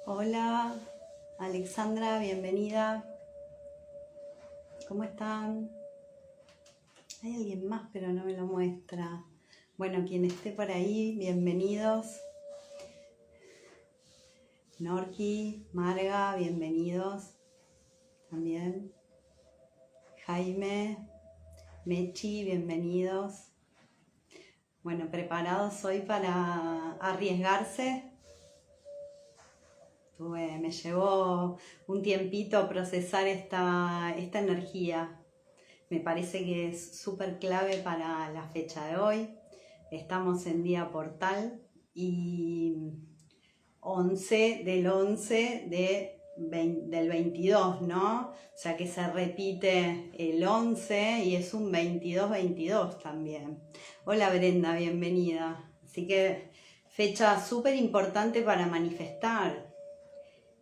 Hola, Alexandra, bienvenida. ¿Cómo están? Hay alguien más, pero no me lo muestra. Bueno, quien esté por ahí, bienvenidos. Norki, Marga, bienvenidos también. Jaime, Mechi, bienvenidos. Bueno, preparados hoy para arriesgarse. Me llevó un tiempito procesar esta energía. Me parece que es súper clave para la fecha de hoy. Estamos en día portal y 11 del 11 del 22, ¿no? O sea que se repite el 11 y es un 22-22 también. Hola Brenda, bienvenida. Así que fecha súper importante para manifestar.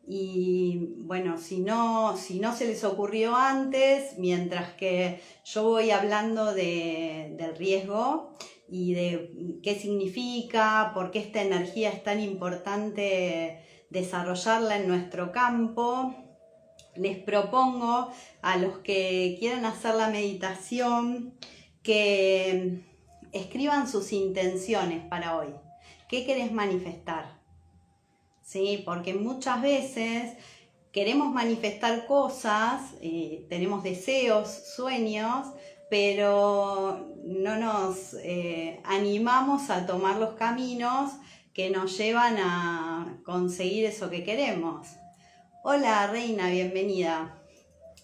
Y bueno, si no se les ocurrió antes, mientras que yo voy hablando del riesgo y de qué significa, por qué esta energía es tan importante desarrollarla en nuestro campo, les propongo a los que quieran hacer la meditación que escriban sus intenciones para hoy. ¿Qué querés manifestar? ¿Sí? Porque muchas veces queremos manifestar cosas, tenemos deseos, sueños, pero no nos animamos a tomar los caminos que nos llevan a conseguir eso que queremos. Hola Reina, bienvenida.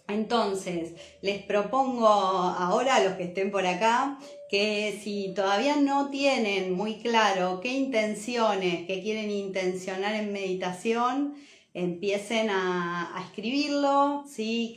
Entonces, les propongo ahora a los que estén por acá que si todavía no tienen muy claro qué intenciones, qué quieren intencionar en meditación, empiecen a escribirlo, ¿sí?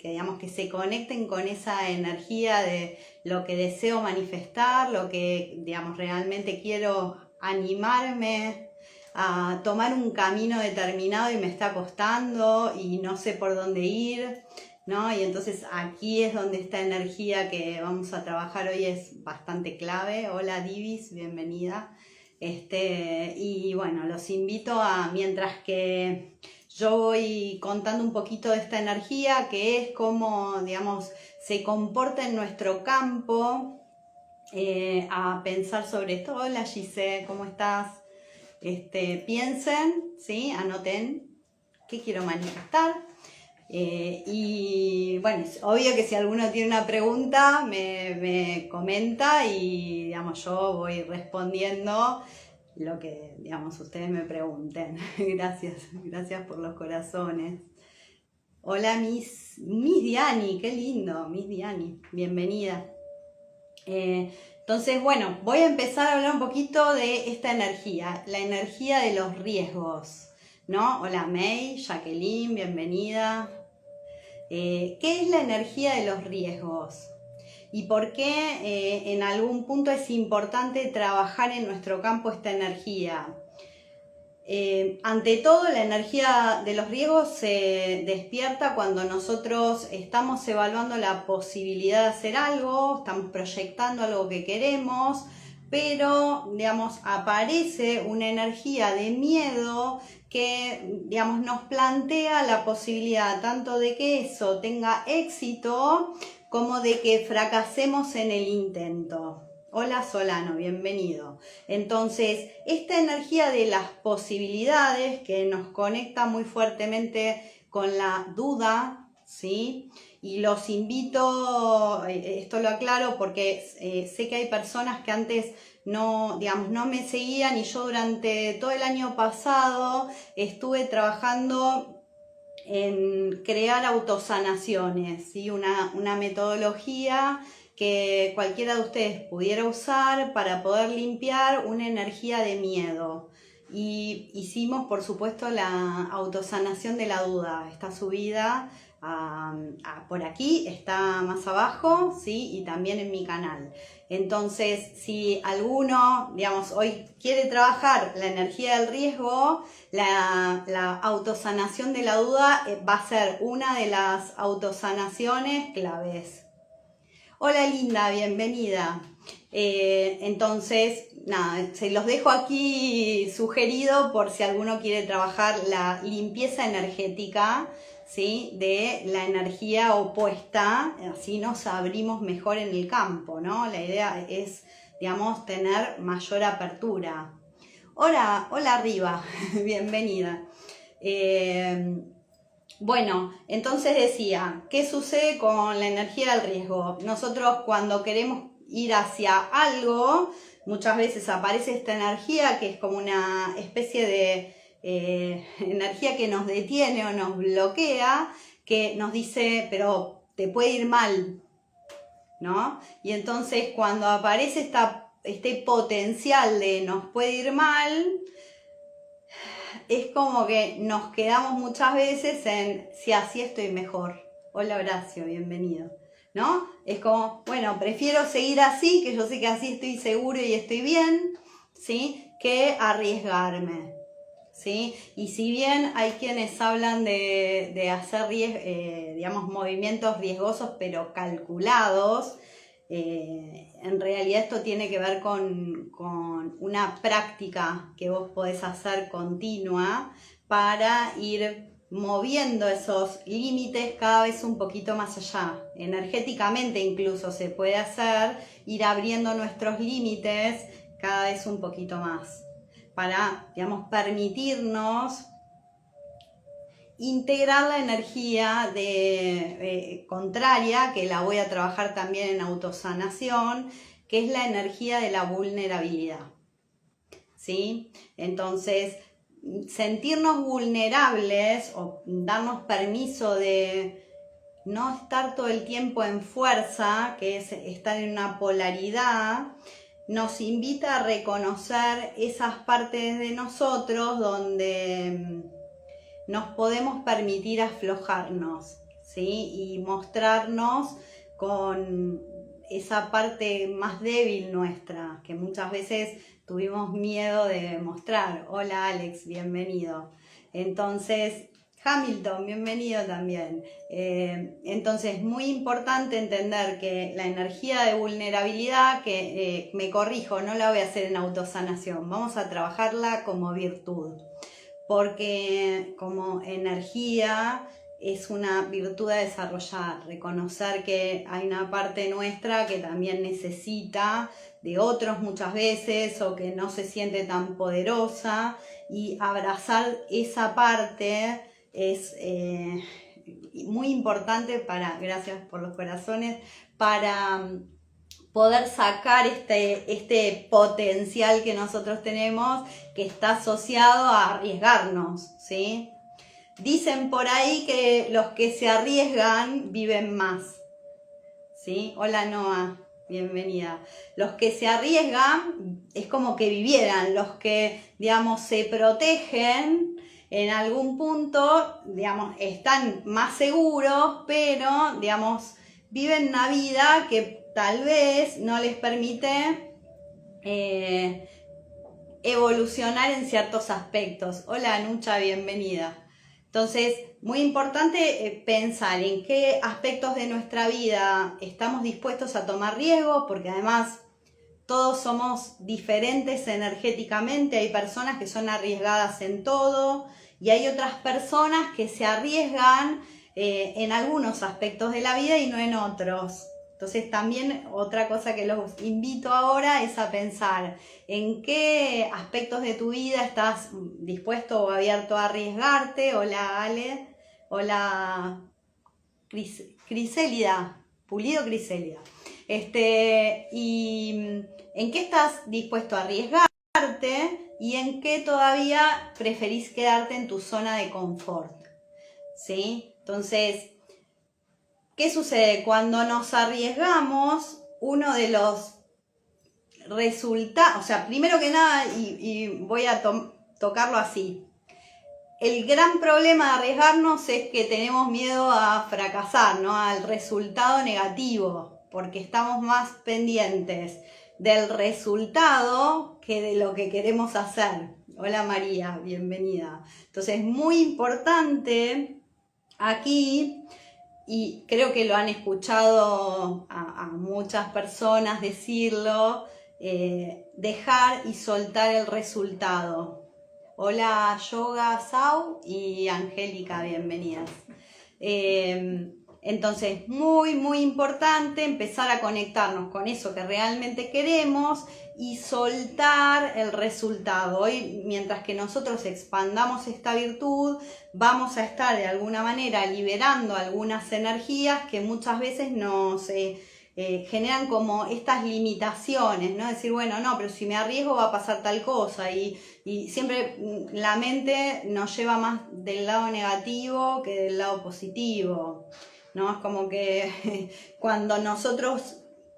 Digamos que se conecten con esa energía de lo que deseo manifestar, lo que digamos realmente quiero animarme a tomar un camino determinado y me está costando y no sé por dónde ir, ¿no? Y entonces aquí es donde esta energía que vamos a trabajar hoy es bastante clave. Hola Divis, bienvenida. Y bueno, los invito a, mientras que yo voy contando un poquito de esta energía, que es cómo, digamos, se comporta en nuestro campo, a pensar sobre esto. Hola Gise, ¿cómo estás? Piensen, ¿sí? Anoten qué quiero manifestar. Y bueno, es obvio que si alguno tiene una pregunta me comenta y digamos, yo voy respondiendo lo que digamos, ustedes me pregunten. Gracias por los corazones. Hola Miss Diani, qué lindo, Miss Diani, bienvenida. Entonces, bueno, voy a empezar a hablar un poquito de esta energía, la energía de los riesgos, ¿no? Hola May, Jacqueline, bienvenida. ¿Qué es la energía de los riesgos? ¿Y por qué en algún punto es importante trabajar en nuestro campo esta energía? Ante todo, la energía de los riesgos se despierta cuando nosotros estamos evaluando la posibilidad de hacer algo, estamos proyectando algo que queremos, pero, digamos, aparece una energía de miedo que, digamos, nos plantea la posibilidad tanto de que eso tenga éxito como de que fracasemos en el intento. Hola Solano, bienvenido. Entonces, esta energía de las posibilidades que nos conecta muy fuertemente con la duda, ¿sí? Y los invito, esto lo aclaro porque sé que hay personas que antes no, digamos, no me seguían y yo durante todo el año pasado estuve trabajando en crear autosanaciones, ¿sí? Una metodología que cualquiera de ustedes pudiera usar para poder limpiar una energía de miedo. Y hicimos, por supuesto, la autosanación de la duda. Está subida por aquí, está más abajo, ¿sí? Y también en mi canal. Entonces, si alguno, digamos, hoy quiere trabajar la energía del riesgo, la autosanación de la duda va a ser una de las autosanaciones claves. Hola Linda, bienvenida. Entonces, nada, se los dejo aquí sugerido por si alguno quiere trabajar la limpieza energética, ¿sí? De la energía opuesta, así nos abrimos mejor en el campo, ¿no? La idea es, digamos, tener mayor apertura. Hola, hola arriba, bienvenida. Bueno, entonces decía, ¿qué sucede con la energía del riesgo? Nosotros cuando queremos ir hacia algo, muchas veces aparece esta energía que es como una especie de energía que nos detiene o nos bloquea, que nos dice, pero te puede ir mal, ¿no? Y entonces cuando aparece este potencial de nos puede ir mal, es como que nos quedamos muchas veces en si así estoy mejor. Hola Horacio, bienvenido. ¿No? Es como, bueno, prefiero seguir así, que yo sé que así estoy seguro y estoy bien, ¿sí? Que arriesgarme, ¿sí? Y si bien hay quienes hablan de hacer, digamos, movimientos riesgosos pero calculados, en realidad esto tiene que ver con una práctica que vos podés hacer continua para ir moviendo esos límites cada vez un poquito más allá. Energéticamente incluso se puede hacer, ir abriendo nuestros límites cada vez un poquito más para, digamos, permitirnos integrar la energía contraria, que la voy a trabajar también en autosanación, que es la energía de la vulnerabilidad, ¿sí? Entonces, sentirnos vulnerables o darnos permiso de no estar todo el tiempo en fuerza, que es estar en una polaridad, nos invita a reconocer esas partes de nosotros donde nos podemos permitir aflojarnos, ¿sí? Y mostrarnos con esa parte más débil nuestra, que muchas veces tuvimos miedo de mostrar. Hola Alex, bienvenido. Entonces, Hamilton, bienvenido también. Entonces, muy importante entender que la energía de vulnerabilidad, que me corrijo, no la voy a hacer en autosanación, vamos a trabajarla como virtud, porque como energía es una virtud a desarrollar, reconocer que hay una parte nuestra que también necesita de otros muchas veces o que no se siente tan poderosa, y abrazar esa parte es muy importante para, gracias por los corazones, para poder sacar este potencial que nosotros tenemos, que está asociado a arriesgarnos, ¿sí? Dicen por ahí que los que se arriesgan viven más, ¿sí? Hola Noa, bienvenida. Los que se arriesgan es como que vivieran, los que, digamos, se protegen en algún punto, digamos, están más seguros, pero, digamos, viven una vida que tal vez no les permite evolucionar en ciertos aspectos. Hola Nucha, bienvenida. Entonces, muy importante pensar en qué aspectos de nuestra vida estamos dispuestos a tomar riesgo, porque además todos somos diferentes energéticamente. Hay personas que son arriesgadas en todo y hay otras personas que se arriesgan en algunos aspectos de la vida y no en otros. Entonces también otra cosa que los invito ahora es a pensar en qué aspectos de tu vida estás dispuesto o abierto a arriesgarte. Hola Ale, hola Crisélida, Pulido Crisélida. Y en qué estás dispuesto a arriesgarte y en qué todavía preferís quedarte en tu zona de confort, ¿sí? Entonces, ¿qué sucede? Cuando nos arriesgamos, uno de los resultados, o sea, primero que nada, y voy a tocarlo así, el gran problema de arriesgarnos es que tenemos miedo a fracasar, ¿no? Al resultado negativo, porque estamos más pendientes del resultado que de lo que queremos hacer. Hola María, bienvenida. Entonces, muy importante aquí y creo que lo han escuchado a muchas personas decirlo, dejar y soltar el resultado. Hola Yoga, Sau y Angélica, bienvenidas. Entonces, muy importante empezar a conectarnos con eso que realmente queremos y soltar el resultado. Hoy, mientras que nosotros expandamos esta virtud, vamos a estar de alguna manera liberando algunas energías que muchas veces nos generan como estas limitaciones, ¿no? Decir, bueno, no, pero si me arriesgo va a pasar tal cosa y siempre la mente nos lleva más del lado negativo que del lado positivo, ¿no? Es como que cuando nosotros,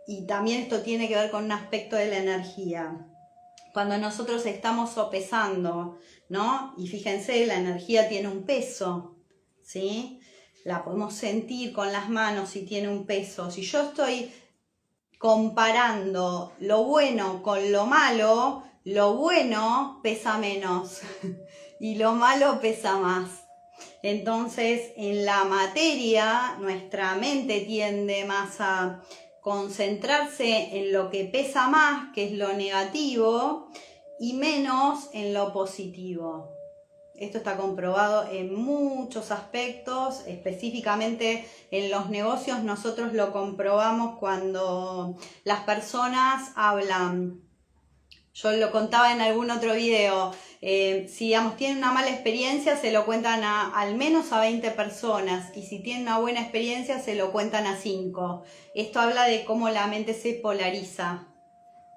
y también esto tiene que ver con un aspecto de la energía, cuando nosotros estamos sopesando, ¿no? Y fíjense, la energía tiene un peso, ¿sí? La podemos sentir con las manos si tiene un peso. Si yo estoy comparando lo bueno con lo malo pesa menos y lo malo pesa más. Entonces, en la materia, nuestra mente tiende más a concentrarse en lo que pesa más, que es lo negativo, y menos en lo positivo. Esto está comprobado en muchos aspectos, específicamente en los negocios nosotros lo comprobamos cuando las personas hablan. Yo lo contaba en algún otro video, si digamos tienen una mala experiencia se lo cuentan al menos a 20 personas y si tienen una buena experiencia se lo cuentan a 5. Esto habla de cómo la mente se polariza,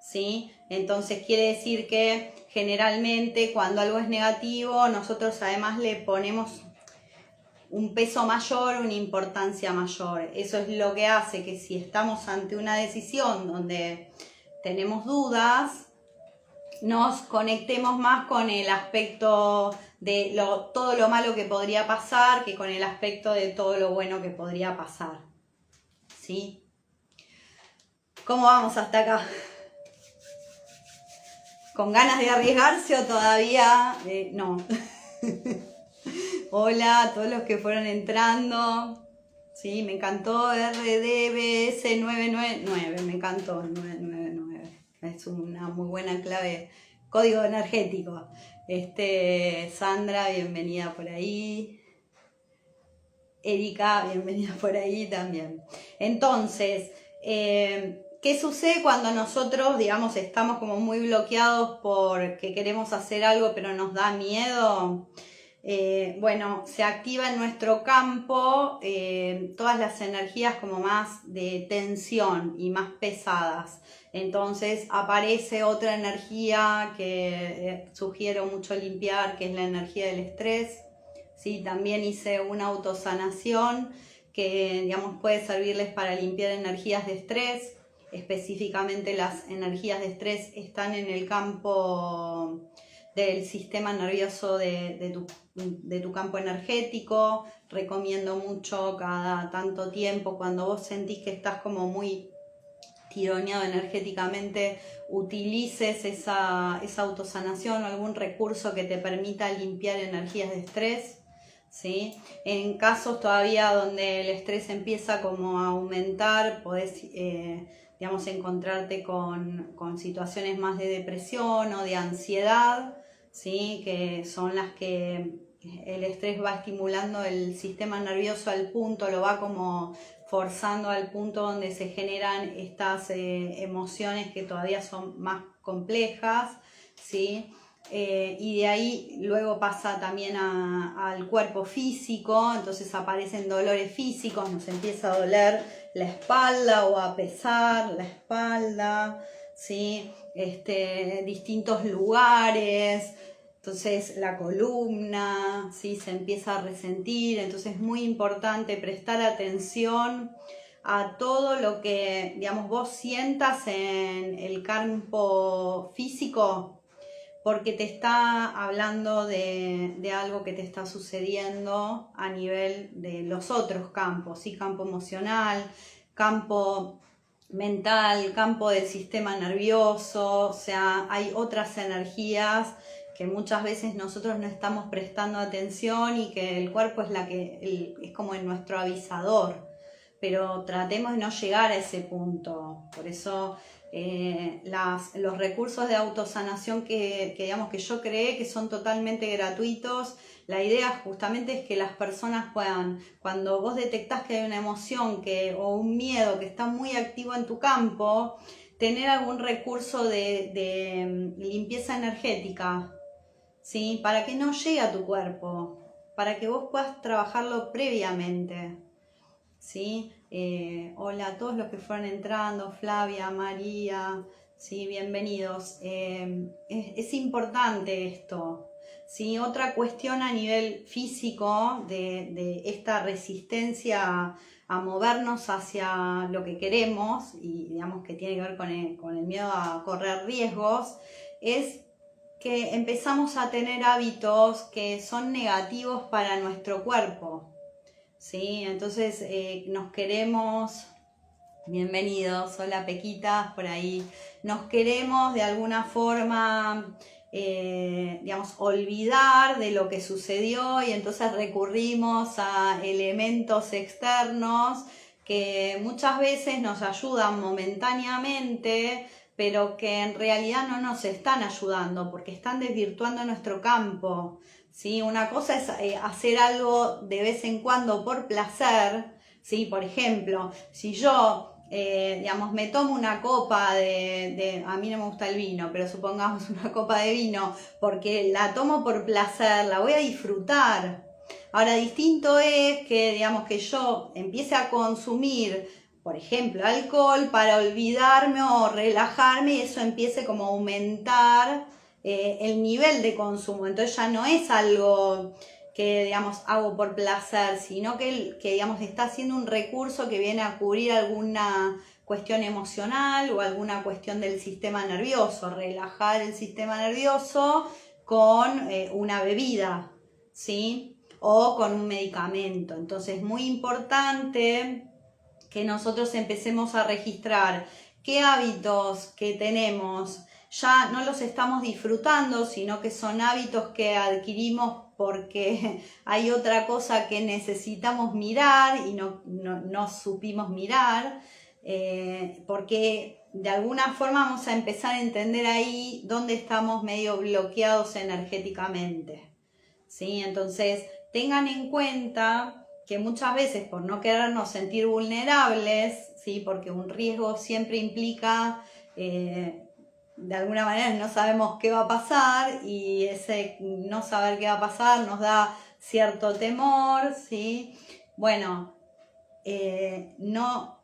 ¿sí? Entonces quiere decir que generalmente cuando algo es negativo nosotros además le ponemos un peso mayor, una importancia mayor. Eso es lo que hace que si estamos ante una decisión donde tenemos dudas, nos conectemos más con el aspecto de todo lo malo que podría pasar que con el aspecto de todo lo bueno que podría pasar, ¿sí? ¿Cómo vamos hasta acá? ¿Con ganas de arriesgarse o todavía no? Hola a todos los que fueron entrando. Sí, me encantó RDBS 999, me encantó 999. Es una muy buena clave, código energético. Sandra, bienvenida por ahí. Erika, bienvenida por ahí también. Entonces, ¿qué sucede cuando nosotros, digamos, estamos como muy bloqueados porque queremos hacer algo pero nos da miedo? Bueno, se activa en nuestro campo todas las energías como más de tensión y más pesadas. Entonces aparece otra energía que sugiero mucho limpiar, que es la energía del estrés. ¿Sí? También hice una autosanación que, digamos, puede servirles para limpiar energías de estrés. Específicamente las energías de estrés están en el campo del sistema nervioso de tu campo energético. Recomiendo mucho cada tanto tiempo, cuando vos sentís que estás como muy tironeado energéticamente, utilices esa autosanación o algún recurso que te permita limpiar energías de estrés, ¿sí? En casos todavía donde el estrés empieza como a aumentar, podés digamos, encontrarte con situaciones más de depresión o de ansiedad, ¿sí? Que son las que el estrés va estimulando el sistema nervioso al punto, lo va como forzando al punto donde se generan estas emociones que todavía son más complejas, ¿sí? Y de ahí luego pasa también al cuerpo físico, entonces aparecen dolores físicos, nos empieza a doler la espalda o a pesar la espalda, ¿sí? Distintos lugares. Entonces la columna, ¿sí? Se empieza a resentir, entonces es muy importante prestar atención a todo lo que, digamos, vos sientas en el campo físico, porque te está hablando de algo que te está sucediendo a nivel de los otros campos, ¿sí? Campo emocional, campo mental, campo del sistema nervioso, o sea, hay otras energías que muchas veces nosotros no estamos prestando atención y que el cuerpo es es como nuestro avisador, pero tratemos de no llegar a ese punto. Por eso los recursos de autosanación digamos que yo creé, que son totalmente gratuitos, la idea justamente es que las personas puedan, cuando vos detectás que hay una emoción o un miedo que está muy activo en tu campo, tener algún recurso de limpieza energética, ¿sí? Para que no llegue a tu cuerpo, para que vos puedas trabajarlo previamente, ¿sí? Hola a todos los que fueron entrando, Flavia, María, ¿sí? Bienvenidos. Es importante esto, ¿sí? Otra cuestión a nivel físico de esta resistencia a movernos hacia lo que queremos, y digamos que tiene que ver con el miedo a correr riesgos, es que empezamos a tener hábitos que son negativos para nuestro cuerpo, ¿sí? Entonces nos queremos, bienvenidos, hola Pequitas, por ahí, nos queremos de alguna forma, digamos, olvidar de lo que sucedió, y entonces recurrimos a elementos externos que muchas veces nos ayudan momentáneamente, pero que en realidad no nos están ayudando porque están desvirtuando nuestro campo, ¿sí? Una cosa es hacer algo de vez en cuando por placer, ¿sí? Por ejemplo, si yo digamos, me tomo una copa a mí no me gusta el vino, pero supongamos una copa de vino, porque la tomo por placer, la voy a disfrutar. Ahora, distinto es que, digamos, que yo empiece a consumir, por ejemplo, alcohol para olvidarme o relajarme, y eso empiece como a aumentar el nivel de consumo. Entonces ya no es algo que, digamos, hago por placer, sino que digamos, está siendo un recurso que viene a cubrir alguna cuestión emocional o alguna cuestión del sistema nervioso, relajar el sistema nervioso con una bebida, ¿sí? O con un medicamento. Entonces es muy importante que nosotros empecemos a registrar qué hábitos que tenemos ya no los estamos disfrutando, sino que son hábitos que adquirimos porque hay otra cosa que necesitamos mirar y no supimos mirar, porque de alguna forma vamos a empezar a entender ahí dónde estamos medio bloqueados energéticamente, ¿sí? Entonces tengan en cuenta que muchas veces, por no querernos sentir vulnerables, ¿sí? Porque un riesgo siempre implica de alguna manera no sabemos qué va a pasar, y ese no saber qué va a pasar nos da cierto temor, ¿sí? Bueno, no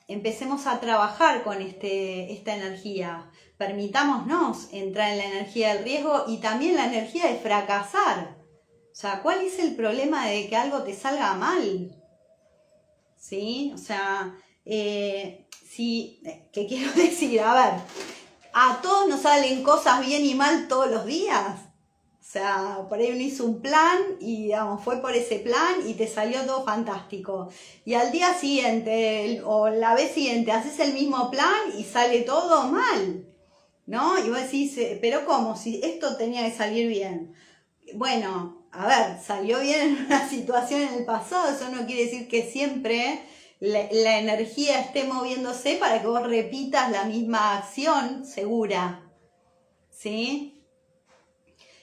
empecemos a trabajar con esta energía, permitámonos entrar en la energía del riesgo y también la energía de fracasar. O sea, ¿cuál es el problema de que algo te salga mal? ¿Sí? O sea, ¿qué quiero decir? A ver, a todos nos salen cosas bien y mal todos los días. O sea, por ahí uno hizo un plan y, digamos, fue por ese plan y te salió todo fantástico. Y al día siguiente o la vez siguiente haces el mismo plan y sale todo mal, ¿no? Y vos decís, pero ¿cómo? Si esto tenía que salir bien. Bueno, a ver, salió bien en una situación en el pasado, eso no quiere decir que siempre la energía esté moviéndose para que vos repitas la misma acción segura, ¿sí?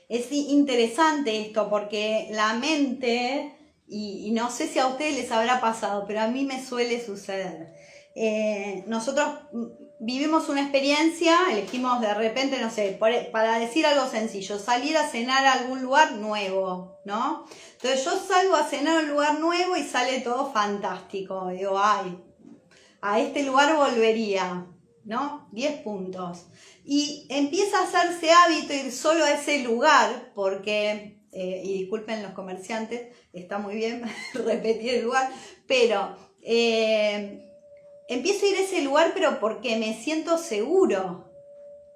Es interesante esto porque la mente, y no sé si a ustedes les habrá pasado, pero a mí me suele suceder. Nosotros vivimos una experiencia, elegimos de repente, no sé, para decir algo sencillo, salir a cenar a algún lugar nuevo, ¿no? Entonces yo salgo a cenar a un lugar nuevo y sale todo fantástico. Digo, ay, a este lugar volvería, ¿no? 10 puntos. Y empieza a hacerse hábito ir solo a ese lugar porque, y disculpen los comerciantes, está muy bien repetir el lugar, pero empiezo a ir a ese lugar pero porque me siento seguro,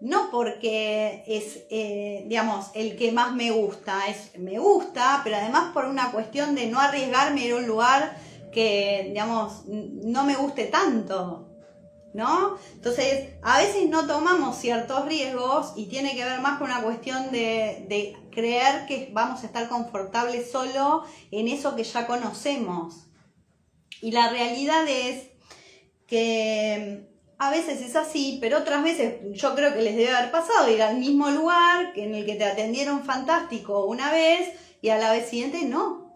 no porque es, digamos, el que más me gusta, me gusta, pero además por una cuestión de no arriesgarme a ir a un lugar que, digamos, no me guste tanto. ¿no? Entonces, a veces no tomamos ciertos riesgos y tiene que ver más con una cuestión de creer que vamos a estar confortables solo en eso que ya conocemos. Y la realidad es que a veces es así, pero otras veces yo creo que les debe haber pasado ir al mismo lugar en el que te atendieron fantástico una vez y a la vez siguiente no.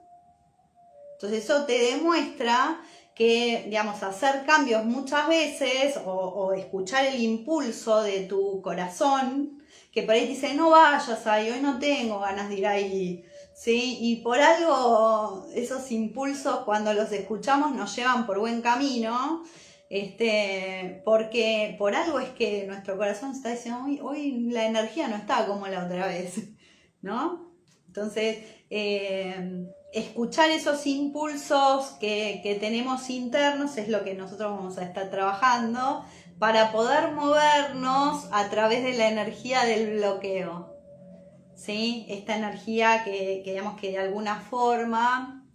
Entonces eso te demuestra que, digamos, hacer cambios muchas veces o escuchar el impulso de tu corazón, que por ahí te dice, no vayas ahí, hoy no tengo ganas de ir ahí, ¿sí? Y por algo esos impulsos cuando los escuchamos nos llevan por buen camino, porque por algo es que nuestro corazón está diciendo, hoy la energía no está como la otra vez, ¿no? Entonces, escuchar esos impulsos que tenemos internos es lo que nosotros vamos a estar trabajando para poder movernos a través de la energía del bloqueo, ¿sí? Esta energía que digamos que de alguna forma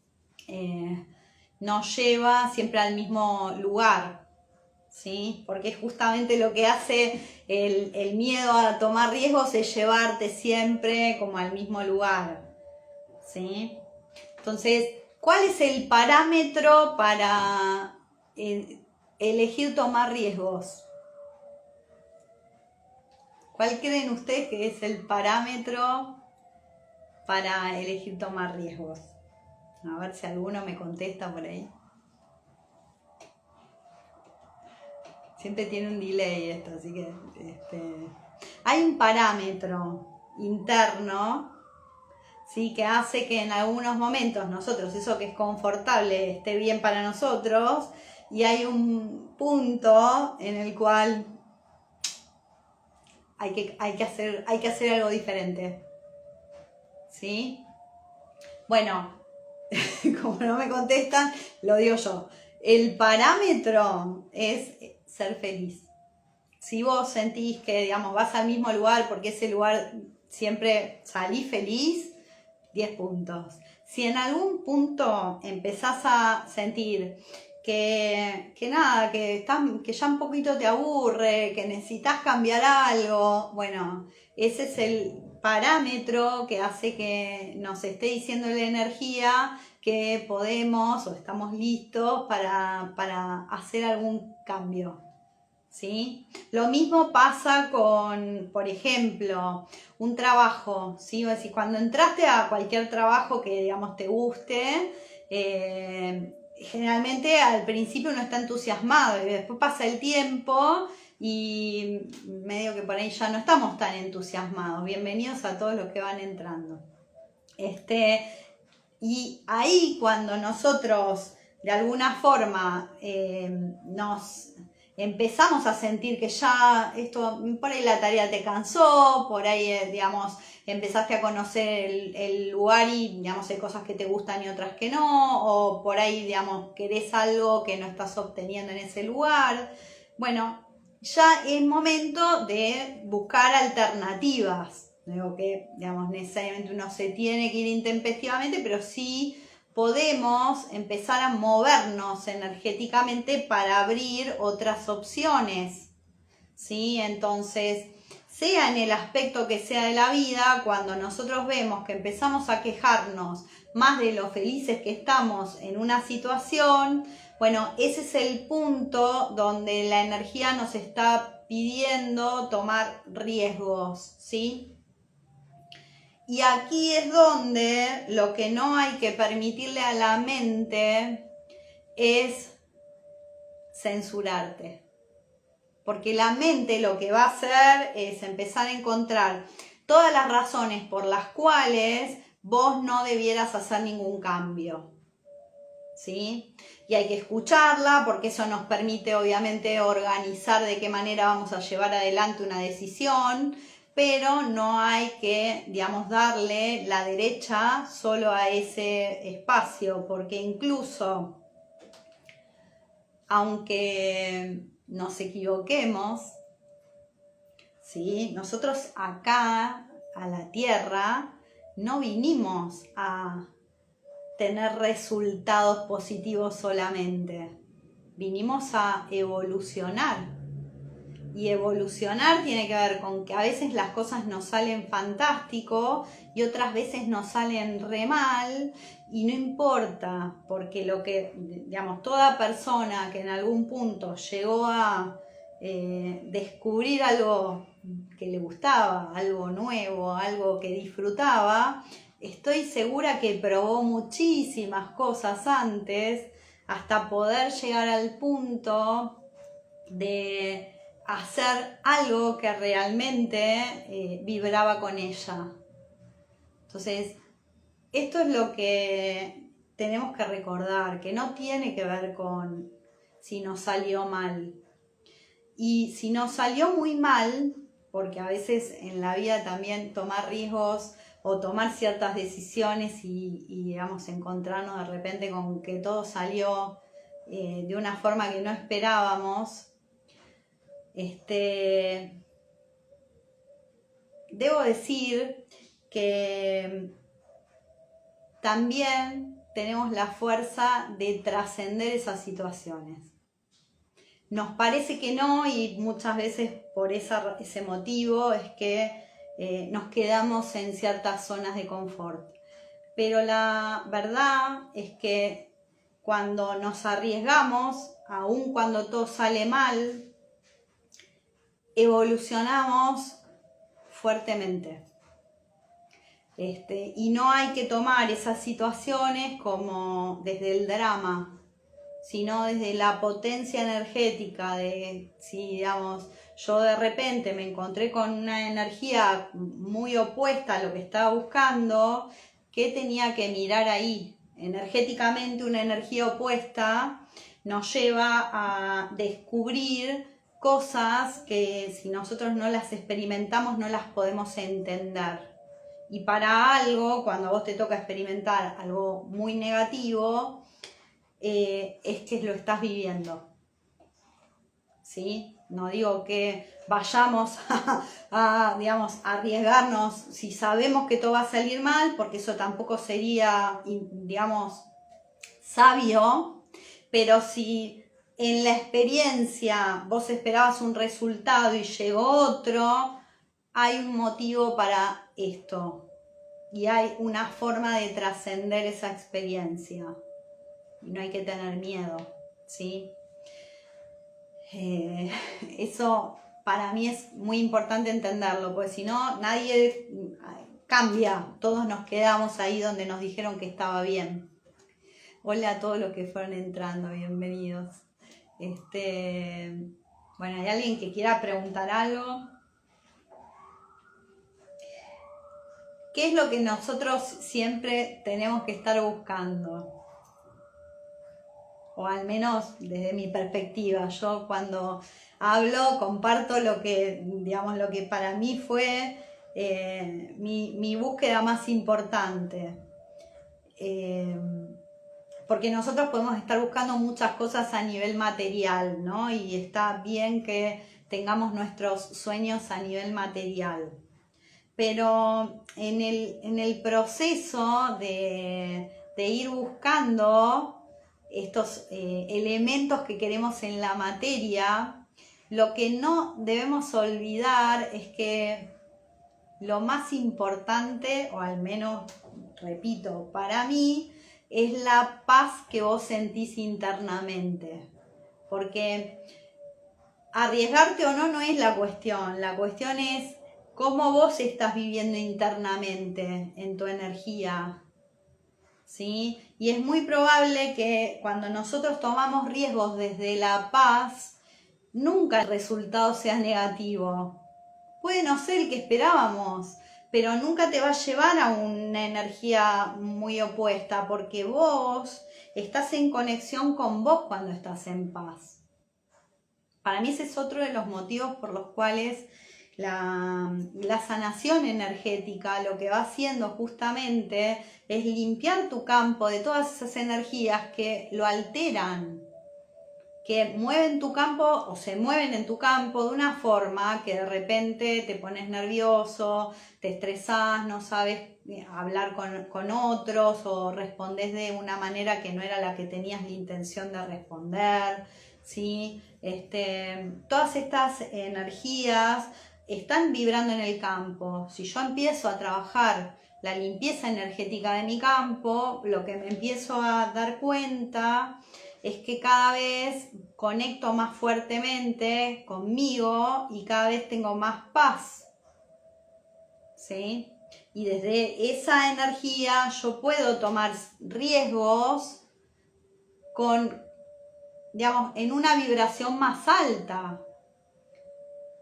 nos lleva siempre al mismo lugar, ¿sí? Porque es justamente lo que hace el miedo a tomar riesgos, es llevarte siempre como al mismo lugar, ¿sí? Entonces, ¿cuál es el parámetro para elegir tomar riesgos? ¿Cuál creen ustedes que es el parámetro para elegir tomar riesgos? A ver si alguno me contesta por ahí. Siempre tiene un delay esto, así que hay un parámetro interno, ¿sí? Que hace que en algunos momentos nosotros, eso que es confortable, esté bien para nosotros, y hay un punto en el cual hay que hacer algo diferente, ¿sí? Bueno, como no me contestan, lo digo yo. El parámetro es ser feliz. Si vos sentís que, digamos, vas al mismo lugar porque ese lugar siempre salís feliz, 10 puntos. Si en algún punto empezás a sentir que ya un poquito te aburre, que necesitas cambiar algo, bueno, ese es el parámetro que hace que nos esté diciendo la energía que podemos o estamos listos para hacer algún cambio, ¿sí? Lo mismo pasa con, por ejemplo, un trabajo, ¿sí? O decir, cuando entraste a cualquier trabajo que, digamos, te guste, generalmente al principio uno está entusiasmado y después pasa el tiempo y medio que por ahí ya no estamos tan entusiasmados. Bienvenidos a todos los que van entrando. Y ahí cuando nosotros de alguna forma nos empezamos a sentir que ya esto, por ahí la tarea te cansó, por ahí, digamos, empezaste a conocer el lugar y, digamos, hay cosas que te gustan y otras que no, o por ahí, digamos, querés algo que no estás obteniendo en ese lugar. Bueno, ya es momento de buscar alternativas. No digo que, digamos, necesariamente uno se tiene que ir intempestivamente, pero sí podemos empezar a movernos energéticamente para abrir otras opciones, ¿sí? Entonces, sea en el aspecto que sea de la vida, cuando nosotros vemos que empezamos a quejarnos más de lo felices que estamos en una situación, bueno, ese es el punto donde la energía nos está pidiendo tomar riesgos, ¿sí? Y aquí es donde lo que no hay que permitirle a la mente es censurarte. Porque la mente lo que va a hacer es empezar a encontrar todas las razones por las cuales vos no debieras hacer ningún cambio, ¿sí? Y hay que escucharla porque eso nos permite obviamente organizar de qué manera vamos a llevar adelante una decisión, pero no hay que, digamos, darle la derecha solo a ese espacio, porque incluso, aunque nos equivoquemos, ¿sí? Nosotros acá, a la Tierra, no vinimos a tener resultados positivos solamente. vinimos a evolucionar. Y evolucionar tiene que ver con que a veces las cosas nos salen fantástico y otras veces nos salen re mal, y no importa, porque lo que, digamos, toda persona que en algún punto llegó a descubrir algo que le gustaba, algo nuevo, algo que disfrutaba, estoy segura que probó muchísimas cosas antes hasta poder llegar al punto de hacer algo que realmente vibraba con ella. Entonces, esto es lo que tenemos que recordar, que no tiene que ver con si nos salió mal. Y si nos salió muy mal, porque a veces en la vida también tomar riesgos o tomar ciertas decisiones y digamos, encontrarnos de repente con que todo salió de una forma que no esperábamos, debo decir que también tenemos la fuerza de trascender esas situaciones. Nos parece que no, y muchas veces por ese motivo es que nos quedamos en ciertas zonas de confort. Pero la verdad es que cuando nos arriesgamos, aun cuando todo sale mal, evolucionamos fuertemente. Y no hay que tomar esas situaciones como desde el drama, sino desde la potencia energética de, si digamos, yo de repente me encontré con una energía muy opuesta a lo que estaba buscando, ¿qué tenía que mirar ahí? Energéticamente una energía opuesta nos lleva a descubrir cosas que si nosotros no las experimentamos no las podemos entender. Y para algo, cuando a vos te toca experimentar algo muy negativo, es que lo estás viviendo. ¿Sí? No digo que vayamos digamos, a arriesgarnos si sabemos que todo va a salir mal, porque eso tampoco sería, digamos, sabio, pero si en la experiencia vos esperabas un resultado y llegó otro, hay un motivo para esto y hay una forma de trascender esa experiencia y no hay que tener miedo, ¿sí? Eso para mí es muy importante entenderlo, porque si no nadie cambia, todos nos quedamos ahí donde nos dijeron que estaba bien. Hola a todos los que fueron entrando, bienvenidos. Bueno, ¿hay alguien que quiera preguntar algo? ¿Qué es lo que nosotros siempre tenemos que estar buscando? O al menos desde mi perspectiva, yo cuando hablo comparto lo que, digamos, lo que para mí fue mi búsqueda más importante. Porque nosotros podemos estar buscando muchas cosas a nivel material, ¿no? Y está bien que tengamos nuestros sueños a nivel material. Pero en el proceso de ir buscando estos elementos que queremos en la materia, lo que no debemos olvidar es que lo más importante, o al menos, repito, para mí, es la paz que vos sentís internamente. Porque arriesgarte o no es la cuestión es cómo vos estás viviendo internamente en tu energía, ¿sí? Y es muy probable que cuando nosotros tomamos riesgos desde la paz, nunca el resultado sea negativo. Puede no ser el que esperábamos, pero nunca te va a llevar a una energía muy opuesta, porque vos estás en conexión con vos cuando estás en paz. Para mí ese es otro de los motivos por los cuales la sanación energética lo que va haciendo justamente es limpiar tu campo de todas esas energías que lo alteran. que mueven tu campo o se mueven en tu campo de una forma que de repente te pones nervioso, te estresás, no sabes hablar con otros o respondes de una manera que no era la que tenías la intención de responder, ¿sí? Todas estas energías están vibrando en el campo. Si yo empiezo a trabajar la limpieza energética de mi campo, lo que me empiezo a dar cuenta es que cada vez conecto más fuertemente conmigo y cada vez tengo más paz, ¿sí? Y desde esa energía yo puedo tomar riesgos digamos, en una vibración más alta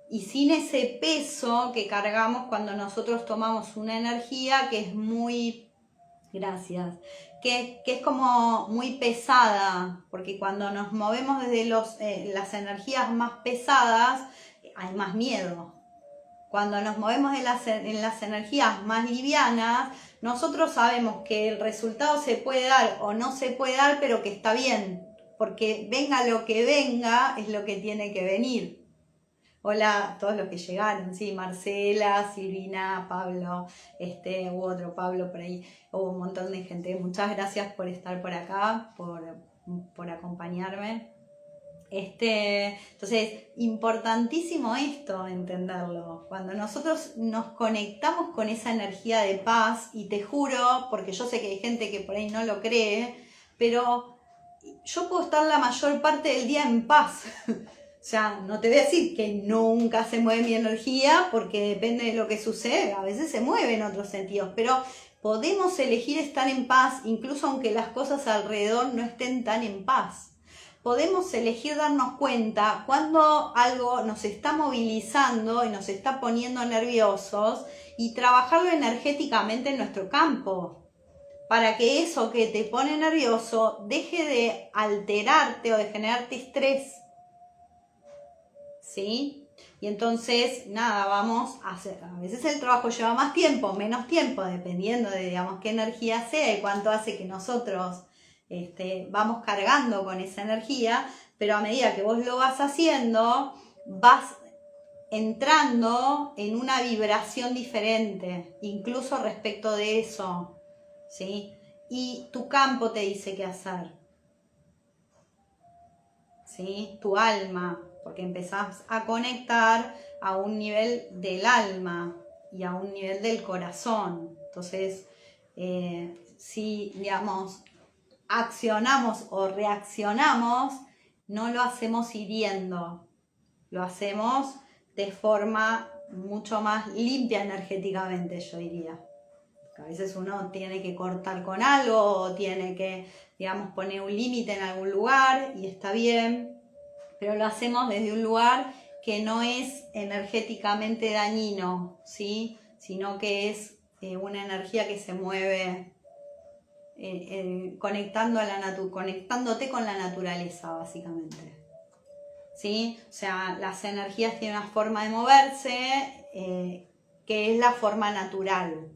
y sin ese peso que cargamos cuando nosotros tomamos una energía que es muy... Gracias. Que es como muy pesada, porque cuando nos movemos desde las energías más pesadas, hay más miedo. Cuando nos movemos en las energías más livianas, nosotros sabemos que el resultado se puede dar o no se puede dar, pero que está bien, porque venga lo que venga, es lo que tiene que venir. Hola a todos los que llegaron, sí, Marcela, Silvina, Pablo, hubo otro Pablo por ahí, hubo un montón de gente. Muchas gracias por estar por acá, por acompañarme. Entonces, importantísimo esto, entenderlo. Cuando nosotros nos conectamos con esa energía de paz, y te juro, porque yo sé que hay gente que por ahí no lo cree, pero yo puedo estar la mayor parte del día en paz. O sea, no te voy a decir que nunca se mueve mi energía, porque depende de lo que sucede, a veces se mueve en otros sentidos, pero podemos elegir estar en paz, incluso aunque las cosas alrededor no estén tan en paz. Podemos elegir darnos cuenta cuando algo nos está movilizando y nos está poniendo nerviosos y trabajarlo energéticamente en nuestro campo, para que eso que te pone nervioso deje de alterarte o de generarte estrés. ¿Sí? Y entonces, nada, vamos a hacer, a veces el trabajo lleva más tiempo, menos tiempo, dependiendo de, digamos, qué energía sea y cuánto hace que nosotros vamos cargando con esa energía, pero a medida que vos lo vas haciendo, vas entrando en una vibración diferente, incluso respecto de eso, ¿sí? Y tu campo te dice qué hacer, ¿sí? Tu alma, porque empezás a conectar a un nivel del alma y a un nivel del corazón. Entonces, si, digamos, accionamos o reaccionamos, no lo hacemos hiriendo, lo hacemos de forma mucho más limpia energéticamente, yo diría. A veces uno tiene que cortar con algo o tiene que, digamos, poner un límite en algún lugar y está bien, pero lo hacemos desde un lugar que no es energéticamente dañino, ¿sí? Sino que es una energía que se mueve conectándote con la naturaleza, básicamente. ¿Sí? O sea, las energías tienen una forma de moverse que es la forma natural,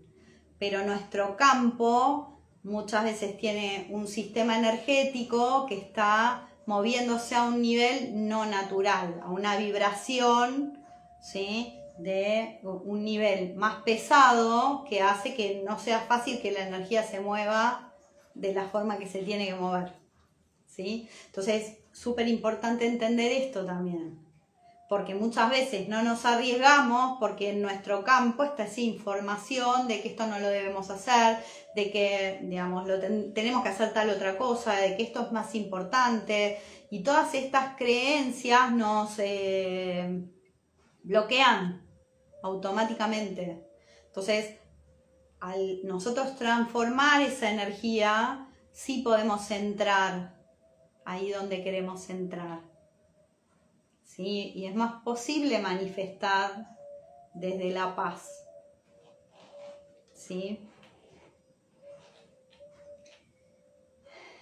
pero nuestro campo muchas veces tiene un sistema energético que está moviéndose a un nivel no natural, a una vibración, ¿sí? De un nivel más pesado que hace que no sea fácil que la energía se mueva de la forma que se tiene que mover, ¿sí? Entonces, súper importante entender esto también, porque muchas veces no nos arriesgamos porque en nuestro campo está esa información de que esto no lo debemos hacer, de que, digamos, tenemos que hacer tal otra cosa, de que esto es más importante, y todas estas creencias nos bloquean automáticamente. Entonces, al nosotros transformar esa energía, sí podemos entrar ahí donde queremos entrar, ¿sí? Y es más posible manifestar desde la paz, ¿sí?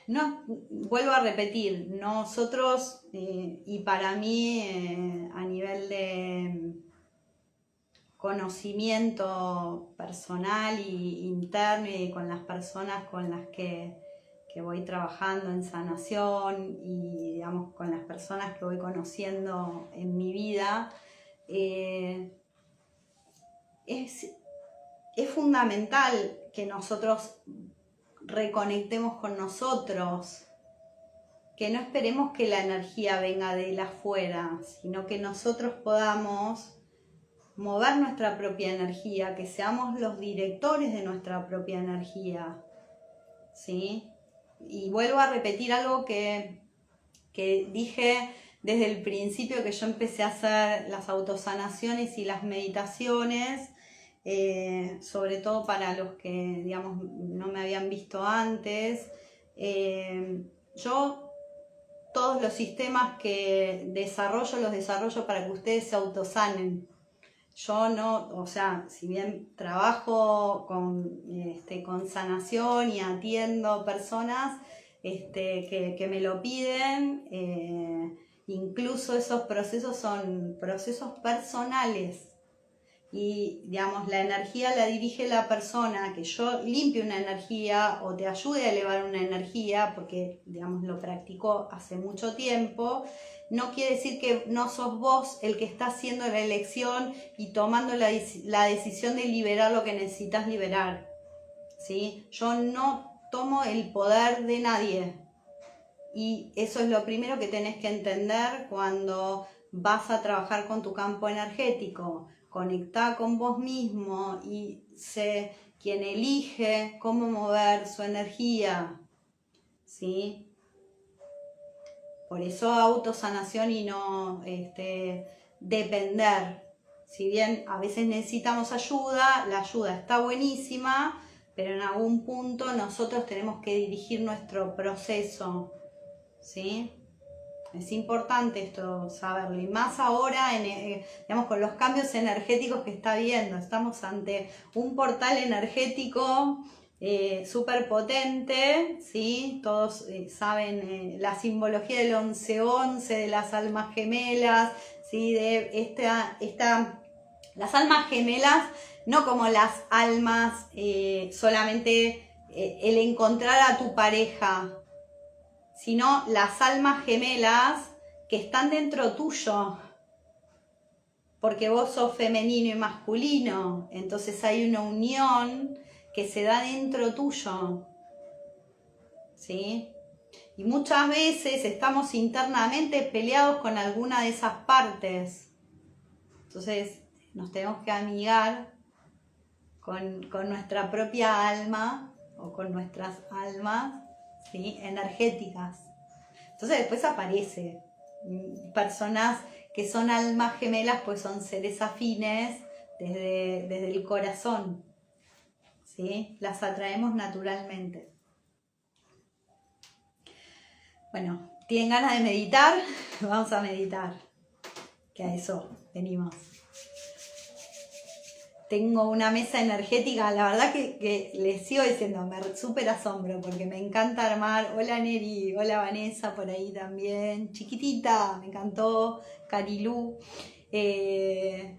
No, vuelvo a repetir, nosotros, y para mí, a nivel de conocimiento personal e interno y con las personas con las que que voy trabajando en sanación y digamos con las personas que voy conociendo en mi vida, es fundamental que nosotros reconectemos con nosotros, que no esperemos que la energía venga de afuera, sino que nosotros podamos mover nuestra propia energía, que seamos los directores de nuestra propia energía, ¿sí? Y vuelvo a repetir algo que dije desde el principio que yo empecé a hacer las autosanaciones y las meditaciones, sobre todo para los que, digamos, no me habían visto antes. Yo todos los sistemas que los desarrollo para que ustedes se autosanen. Yo no, o sea, si bien trabajo con sanación y atiendo personas que me lo piden, incluso esos procesos son procesos personales. Y, digamos, la energía la dirige la persona, que yo limpie una energía o te ayude a elevar una energía, porque, digamos, lo practico hace mucho tiempo, no quiere decir que no sos vos el que está haciendo la elección y tomando la decisión de liberar lo que necesitas liberar, ¿sí? Yo no tomo el poder de nadie. Y eso es lo primero que tenés que entender cuando vas a trabajar con tu campo energético. Conectá con vos mismo y sé quien elige cómo mover su energía, ¿sí? Por eso autosanación y no depender. Si bien a veces necesitamos ayuda, la ayuda está buenísima, pero en algún punto nosotros tenemos que dirigir nuestro proceso, ¿sí? Es importante esto saberlo, y más ahora digamos, con los cambios energéticos que está habiendo. Estamos ante un portal energético súper potente, ¿sí? Todos saben la simbología del 11-11, de las almas gemelas, ¿sí? Las almas gemelas, no como las almas solamente el encontrar a tu pareja, sino las almas gemelas que están dentro tuyo, porque vos sos femenino y masculino, entonces hay una unión que se da dentro tuyo, ¿sí? Y muchas veces estamos internamente peleados con alguna de esas partes, entonces nos tenemos que amigar con nuestra propia alma o con nuestras almas, ¿sí? Energéticas. Entonces después aparece personas que son almas gemelas, pues son seres afines desde el corazón, ¿sí? Las atraemos naturalmente. Bueno, ¿tienen ganas de meditar? Vamos a meditar, que a eso venimos. Tengo una mesa energética, la verdad que les sigo diciendo, me súper asombro porque me encanta armar. Hola Neri, hola Vanessa por ahí también, chiquitita, me encantó, Carilú. Tengo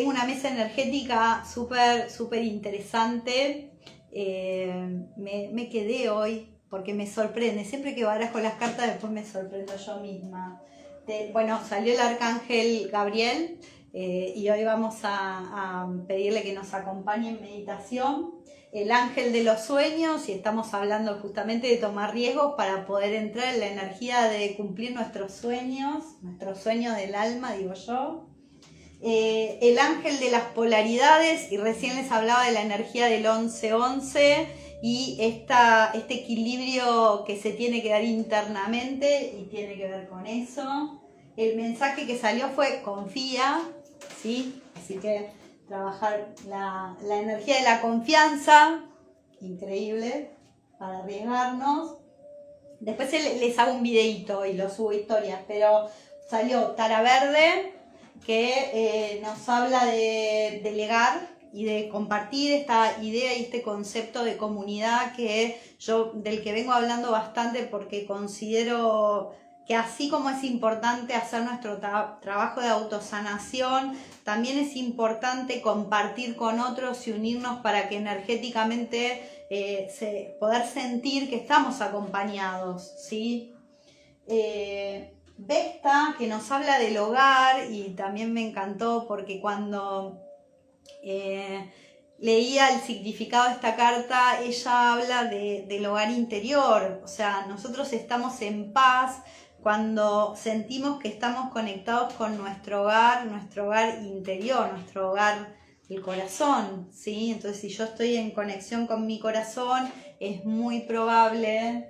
una mesa energética súper interesante. Me quedé hoy porque me sorprende, siempre que barajo las cartas después me sorprendo yo misma. Bueno, salió el arcángel Gabriel. Y hoy vamos a pedirle que nos acompañe en meditación. El ángel de los sueños, y estamos hablando justamente de tomar riesgos para poder entrar en la energía de cumplir nuestros sueños del alma, digo yo. El ángel de las polaridades, y recién les hablaba de la energía del 11-11 y este equilibrio que se tiene que dar internamente y tiene que ver con eso. El mensaje que salió fue confía, ¿sí? Así que trabajar la energía de la confianza, increíble, para arriesgarnos. Después les hago un videito y lo subo a historias, pero salió Tara Verde, que nos habla de delegar y de compartir esta idea y este concepto de comunidad del que vengo hablando bastante porque considero que así como es importante hacer nuestro trabajo de autosanación, también es importante compartir con otros y unirnos para que energéticamente poder sentir que estamos acompañados, ¿sí? Vesta, que nos habla del hogar, y también me encantó porque cuando leía el significado de esta carta, ella habla del hogar interior. O sea, nosotros estamos en paz cuando sentimos que estamos conectados con nuestro hogar interior, nuestro hogar del corazón, ¿sí? Entonces, si yo estoy en conexión con mi corazón, es muy probable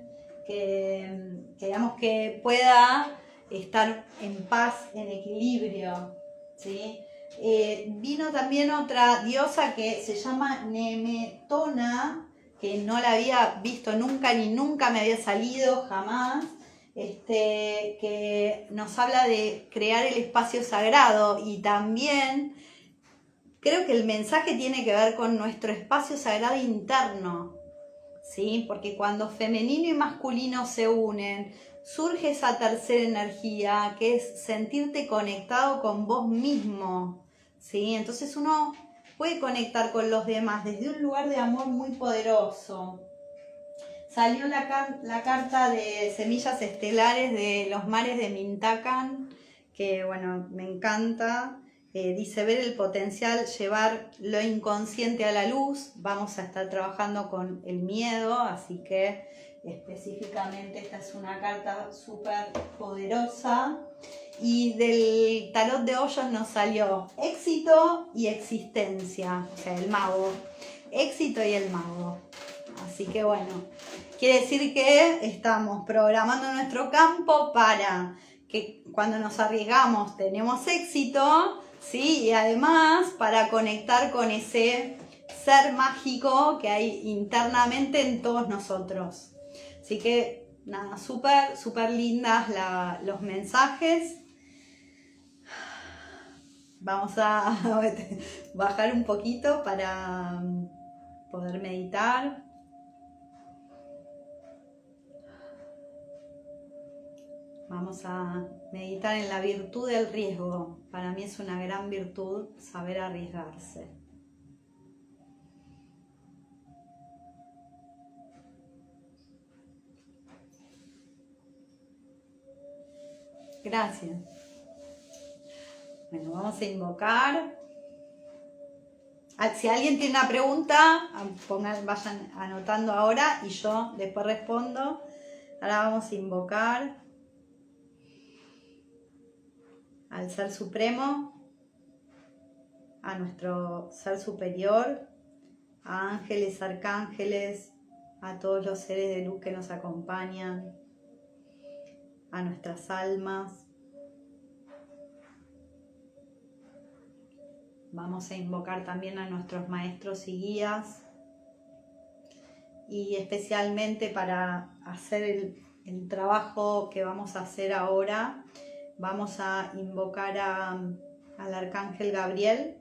digamos, que pueda estar en paz, en equilibrio, ¿sí? Vino también otra diosa que se llama Nemetona, que no la había visto nunca, ni nunca me había salido jamás, que nos habla de crear el espacio sagrado, y también creo que el mensaje tiene que ver con nuestro espacio sagrado interno, ¿sí? Porque cuando femenino y masculino se unen, surge esa tercera energía, que es sentirte conectado con vos mismo, ¿sí? Entonces uno puede conectar con los demás desde un lugar de amor muy poderoso. Salió la carta de Semillas Estelares de los Mares de Mintacan, que bueno, me encanta. Dice: ver el potencial, llevar lo inconsciente a la luz. Vamos a estar trabajando con el miedo, así que específicamente esta es una carta súper poderosa. Y del tarot de hoyos nos salió éxito y existencia, o sea, el mago. Éxito y el mago. Así que bueno, quiere decir que estamos programando nuestro campo para que cuando nos arriesgamos tenemos éxito, ¿sí? Y además para conectar con ese ser mágico que hay internamente en todos nosotros. Así que nada, súper lindas los mensajes. Vamos a bajar un poquito para poder meditar. Vamos a meditar en la virtud del riesgo. Para mí es una gran virtud saber arriesgarse. Gracias. Bueno, vamos a invocar. Si alguien tiene una pregunta, vayan anotando ahora y yo después respondo. Ahora vamos a invocar al Ser Supremo, a nuestro Ser Superior, a ángeles, arcángeles, a todos los seres de luz que nos acompañan, a nuestras almas. Vamos a invocar también a nuestros maestros y guías, y especialmente para hacer el trabajo que vamos a hacer ahora, vamos a invocar al Arcángel Gabriel,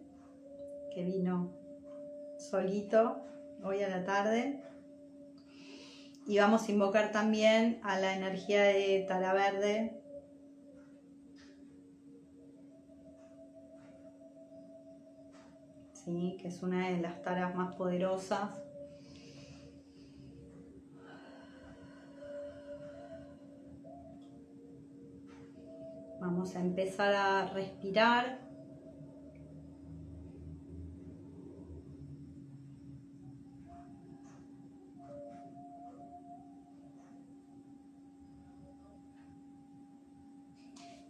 que vino solito hoy a la tarde, y vamos a invocar también a la energía de Tara Verde, ¿sí? Que es una de las taras más poderosas. Vamos a empezar a respirar.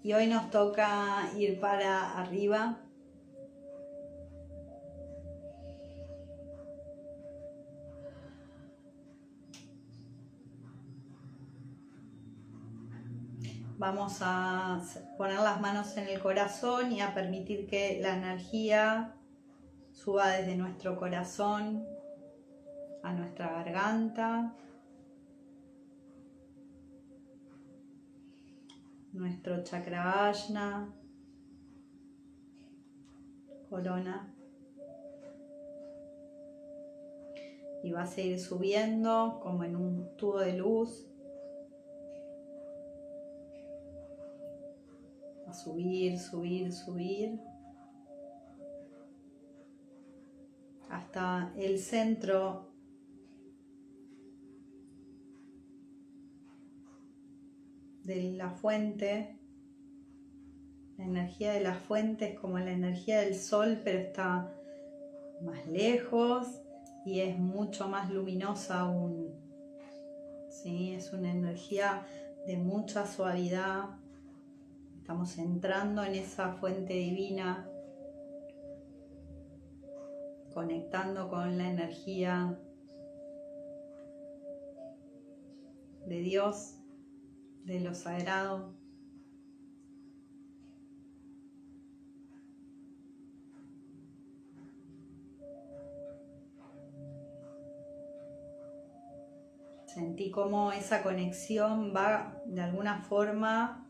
Y hoy nos toca ir para arriba. Vamos a poner las manos en el corazón y a permitir que la energía suba desde nuestro corazón a nuestra garganta, nuestro chakra ajna, corona, y va a seguir subiendo como en un tubo de luz subir, subir, subir, hasta el centro de la fuente. La energía de la fuente es como la energía del sol, pero está más lejos y es mucho más luminosa aún. ¿Sí? Es una energía de mucha suavidad. Estamos entrando en esa fuente divina, conectando con la energía de Dios, de lo sagrado. Sentí cómo esa conexión va de alguna forma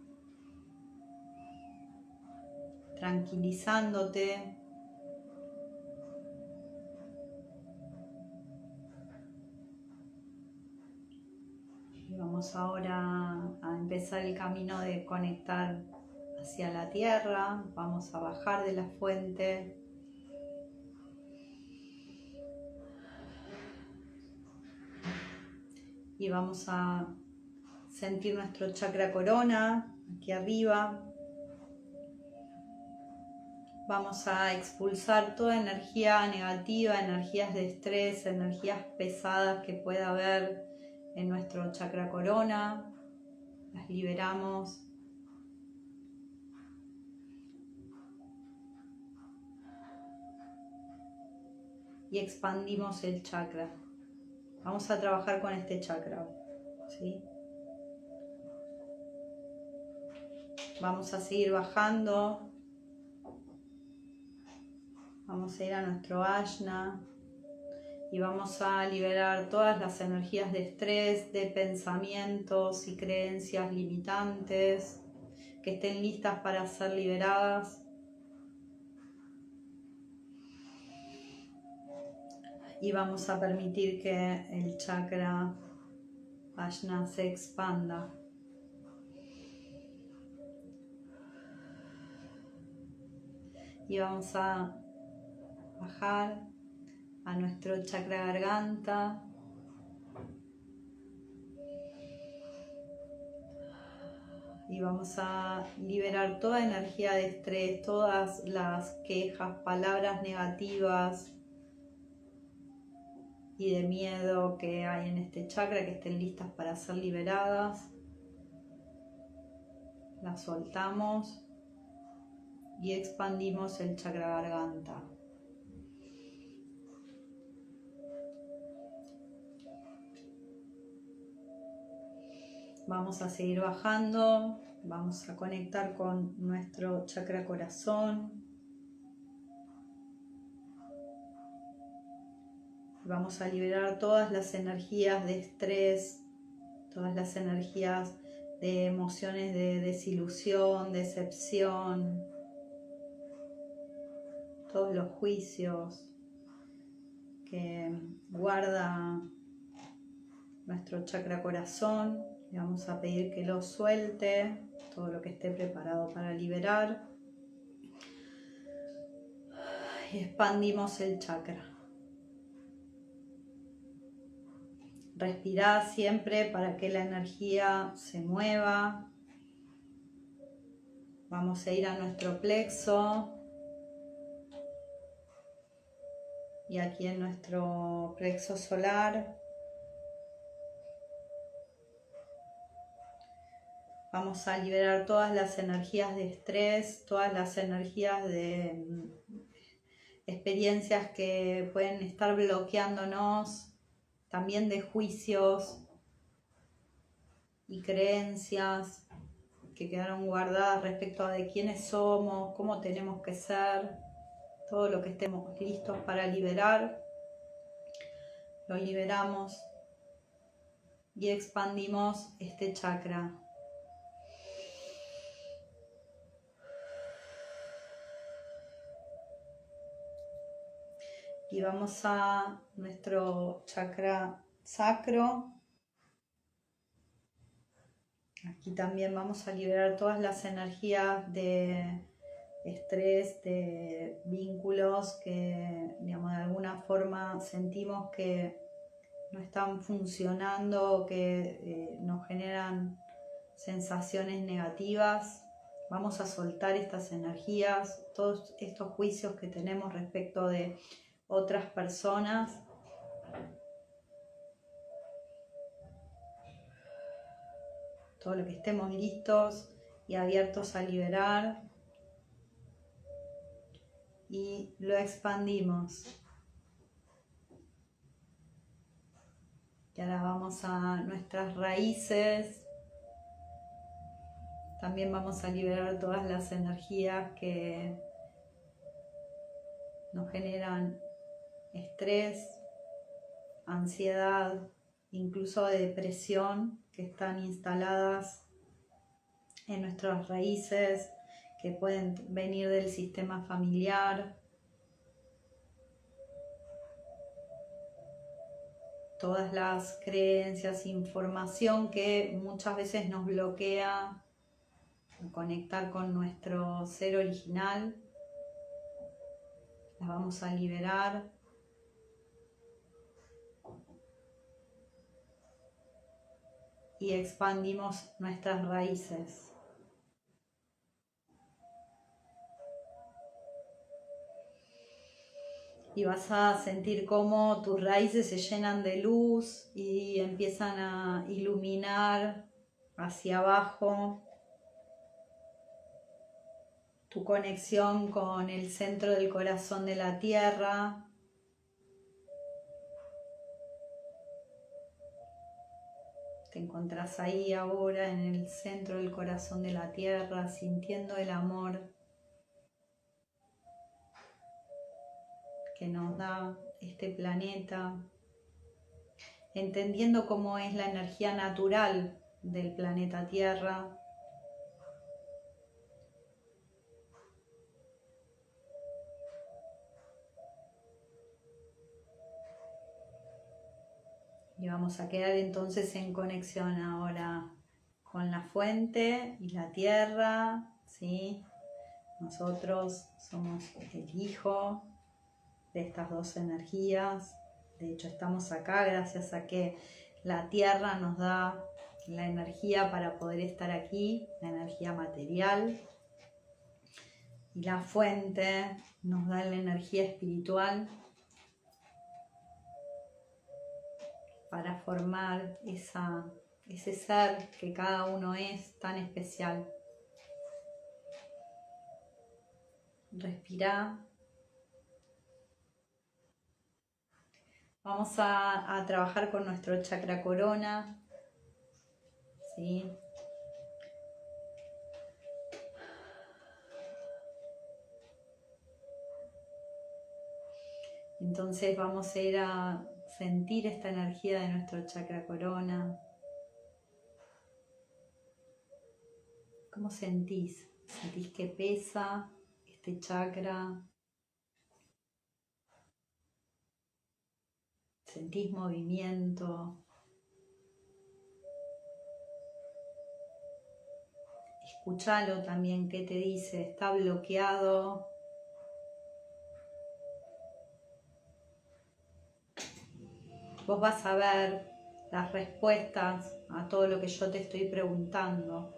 tranquilizándote. Y vamos ahora a empezar el camino de conectar hacia la tierra. Vamos a bajar de la fuente. Y vamos a sentir nuestro chakra corona aquí arriba. Vamos a expulsar toda energía negativa, energías de estrés, energías pesadas que pueda haber en nuestro chakra corona. Las liberamos. Y expandimos el chakra. Vamos a trabajar con este chakra, ¿sí? Vamos a seguir bajando. Vamos a ir a nuestro ajna y vamos a liberar todas las energías de estrés, de pensamientos y creencias limitantes que estén listas para ser liberadas. Y vamos a permitir que el chakra ajna se expanda. Y vamos a bajar a nuestro chakra garganta. Y vamos a liberar toda energía de estrés, todas las quejas, palabras negativas y de miedo que hay en este chakra, que estén listas para ser liberadas. Las soltamos y expandimos el chakra garganta. Vamos a seguir bajando, vamos a conectar con nuestro chakra corazón. Vamos a liberar todas las energías de estrés, todas las energías de emociones de desilusión, decepción, todos los juicios que guarda nuestro chakra corazón. Le vamos a pedir que lo suelte, todo lo que esté preparado para liberar. Y expandimos el chakra. Respirá siempre para que la energía se mueva. Vamos a ir a nuestro plexo. Y aquí en nuestro plexo solar vamos a liberar todas las energías de estrés, todas las energías de experiencias que pueden estar bloqueándonos, también de juicios y creencias que quedaron guardadas respecto a de quiénes somos, cómo tenemos que ser, todo lo que estemos listos para liberar, lo liberamos y expandimos este chakra. Y vamos a nuestro chakra sacro. Aquí también vamos a liberar todas las energías de estrés, de vínculos que, digamos, de alguna forma sentimos que no están funcionando o que nos generan sensaciones negativas. Vamos a soltar estas energías, todos estos juicios que tenemos respecto de otras personas. Todo lo que estemos listos y abiertos a liberar. Y lo expandimos. Y ahora vamos a nuestras raíces. También vamos a liberar todas las energías que nos generan estrés, ansiedad, incluso depresión, que están instaladas en nuestras raíces, que pueden venir del sistema familiar. Todas las creencias, información que muchas veces nos bloquea conectar con nuestro ser original, las vamos a liberar. Y expandimos nuestras raíces. Y vas a sentir cómo tus raíces se llenan de luz y empiezan a iluminar hacia abajo tu conexión con el centro del corazón de la tierra. Te encontrás ahí ahora en el centro del corazón de la tierra, sintiendo el amor que nos da este planeta, entendiendo cómo es la energía natural del planeta Tierra. Y vamos a quedar entonces en conexión ahora con la fuente y la tierra, ¿sí? Nosotros somos el hijo de estas dos energías. De hecho, estamos acá gracias a que la tierra nos da la energía para poder estar aquí, la energía material. Y la fuente nos da la energía espiritual para formar ese ser que cada uno es tan especial. Respira. Vamos a trabajar con nuestro chakra corona, ¿sí? Entonces vamos a ir a sentir esta energía de nuestro chakra corona. ¿Cómo sentís? ¿Sentís que pesa este chakra? ¿Sentís movimiento? Escuchalo también, ¿qué te dice? ¿Está bloqueado? Vos vas a ver las respuestas a todo lo que yo te estoy preguntando.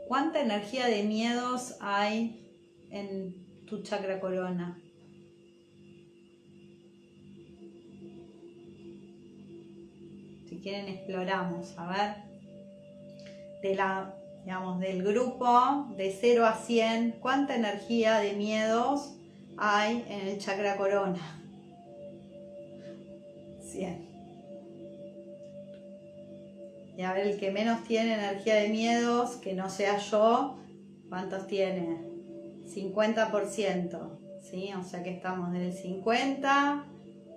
¿Cuánta energía de miedos hay en tu chakra corona? Si quieren exploramos, a ver. Del grupo de 0 a 100, ¿cuánta energía de miedos hay en el chakra corona? 100. Y a ver, el que menos tiene energía de miedos, que no sea yo, ¿cuántos tiene? 50%, ¿sí? O sea que estamos del 50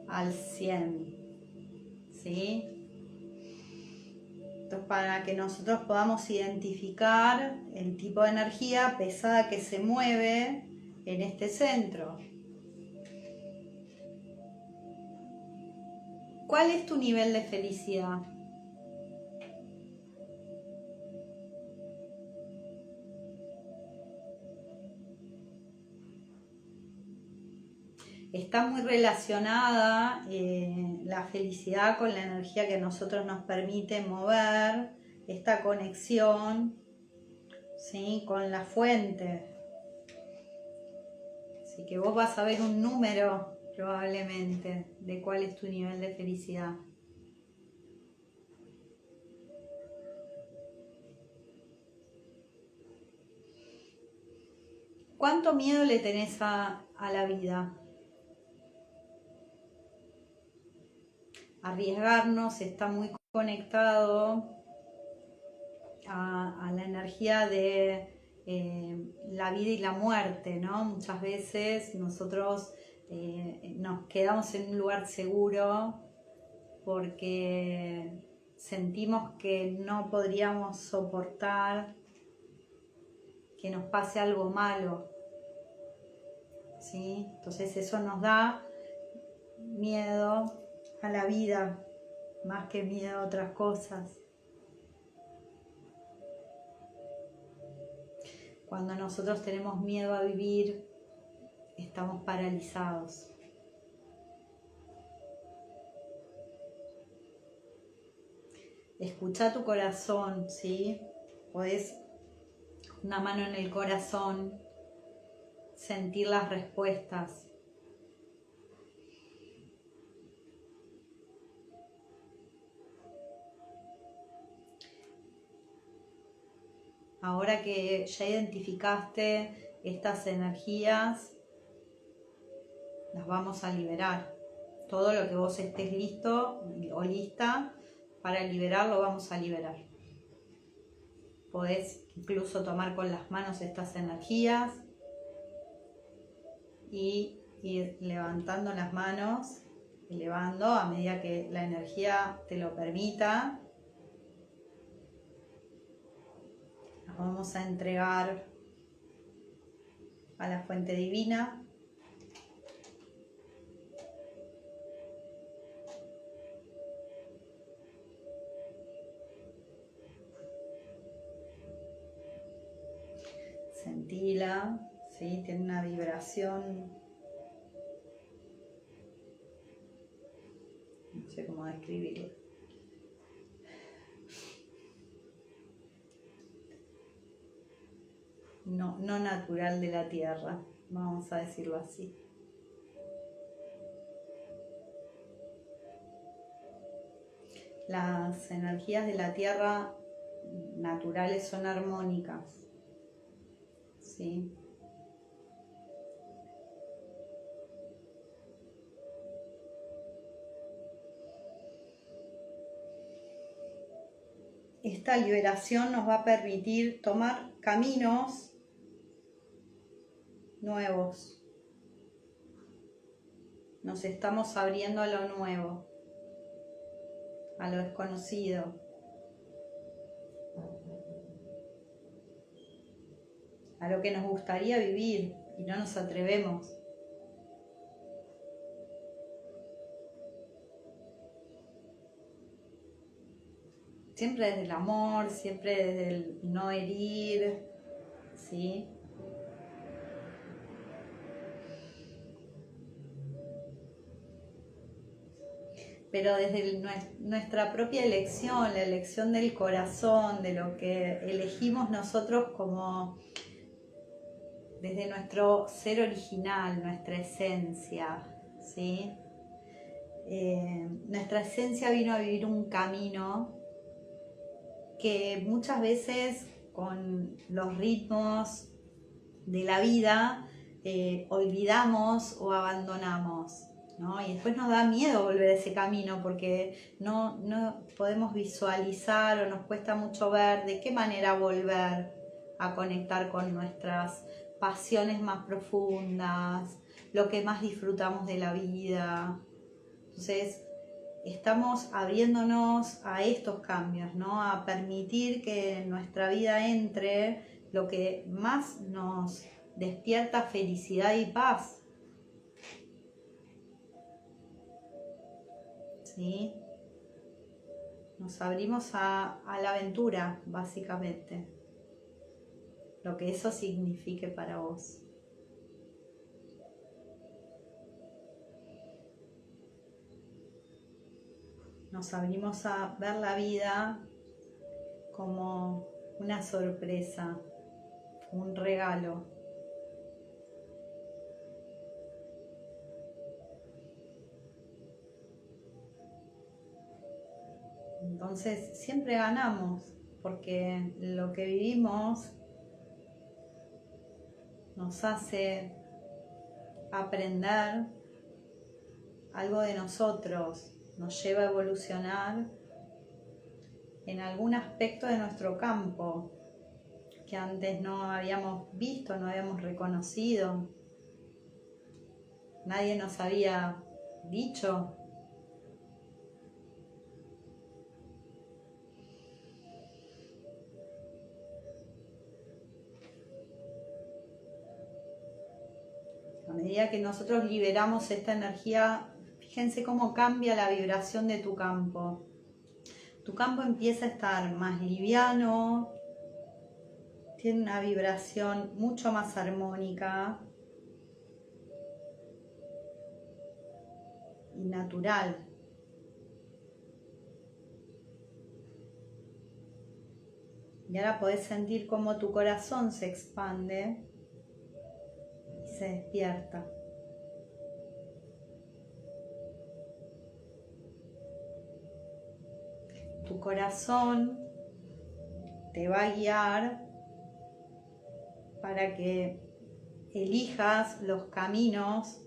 al 100, ¿sí? Entonces, para que nosotros podamos identificar el tipo de energía pesada que se mueve en este centro. ¿Cuál es tu nivel de felicidad? Está muy relacionada la felicidad con la energía que nosotros nos permite mover, esta conexión, ¿sí?, con la fuente. Así que vos vas a ver un número probablemente de cuál es tu nivel de felicidad. ¿Cuánto miedo le tenés a la vida? Arriesgarnos está muy conectado a la energía de la vida y la muerte, ¿no? Muchas veces nosotros nos quedamos en un lugar seguro porque sentimos que no podríamos soportar que nos pase algo malo, ¿sí? Entonces eso nos da miedo a la vida más que miedo a otras cosas. Cuando nosotros tenemos miedo a vivir, estamos paralizados. Escucha tu corazón, ¿sí? Podés, una mano en el corazón, sentir las respuestas. Ahora que ya identificaste estas energías, las vamos a liberar. Todo lo que vos estés listo o lista para liberarlo, vamos a liberar. Podés incluso tomar con las manos estas energías y ir levantando las manos, elevando a medida que la energía te lo permita. Las vamos a entregar a la fuente divina. Sentila, ¿sí? Tiene una vibración, no sé cómo describirlo. No natural de la tierra, vamos a decirlo así. Las energías de la tierra naturales son armónicas, ¿sí? Esta liberación nos va a permitir tomar caminos nuevos. Nos estamos abriendo a lo nuevo, a lo desconocido. A lo que nos gustaría vivir y no nos atrevemos. Siempre desde el amor, siempre desde el no herir, ¿sí? Pero desde nuestra propia elección, la elección del corazón, de lo que elegimos nosotros como desde nuestro ser original, nuestra esencia, ¿sí? Nuestra esencia vino a vivir un camino que muchas veces con los ritmos de la vida olvidamos o abandonamos, ¿no? Y después nos da miedo volver a ese camino porque no podemos visualizar o nos cuesta mucho ver de qué manera volver a conectar con nuestras pasiones más profundas, lo que más disfrutamos de la vida. Entonces, estamos abriéndonos a estos cambios, ¿no? A permitir que en nuestra vida entre lo que más nos despierta felicidad y paz. ¿Sí? Nos abrimos a la aventura, básicamente. Lo que eso signifique para vos. nos abrimos a ver la vida como una sorpresa, un regalo. Entonces siempre ganamos, porque lo que vivimos nos hace aprender algo de nosotros, nos lleva a evolucionar en algún aspecto de nuestro campo que antes no habíamos visto, no habíamos reconocido, nadie nos había dicho. A medida que nosotros liberamos esta energía, fíjense cómo cambia la vibración de tu campo. Tu campo empieza a estar más liviano, tiene una vibración mucho más armónica y natural. Y ahora podés sentir cómo tu corazón se expande y se despierta. Tu corazón te va a guiar para que elijas los caminos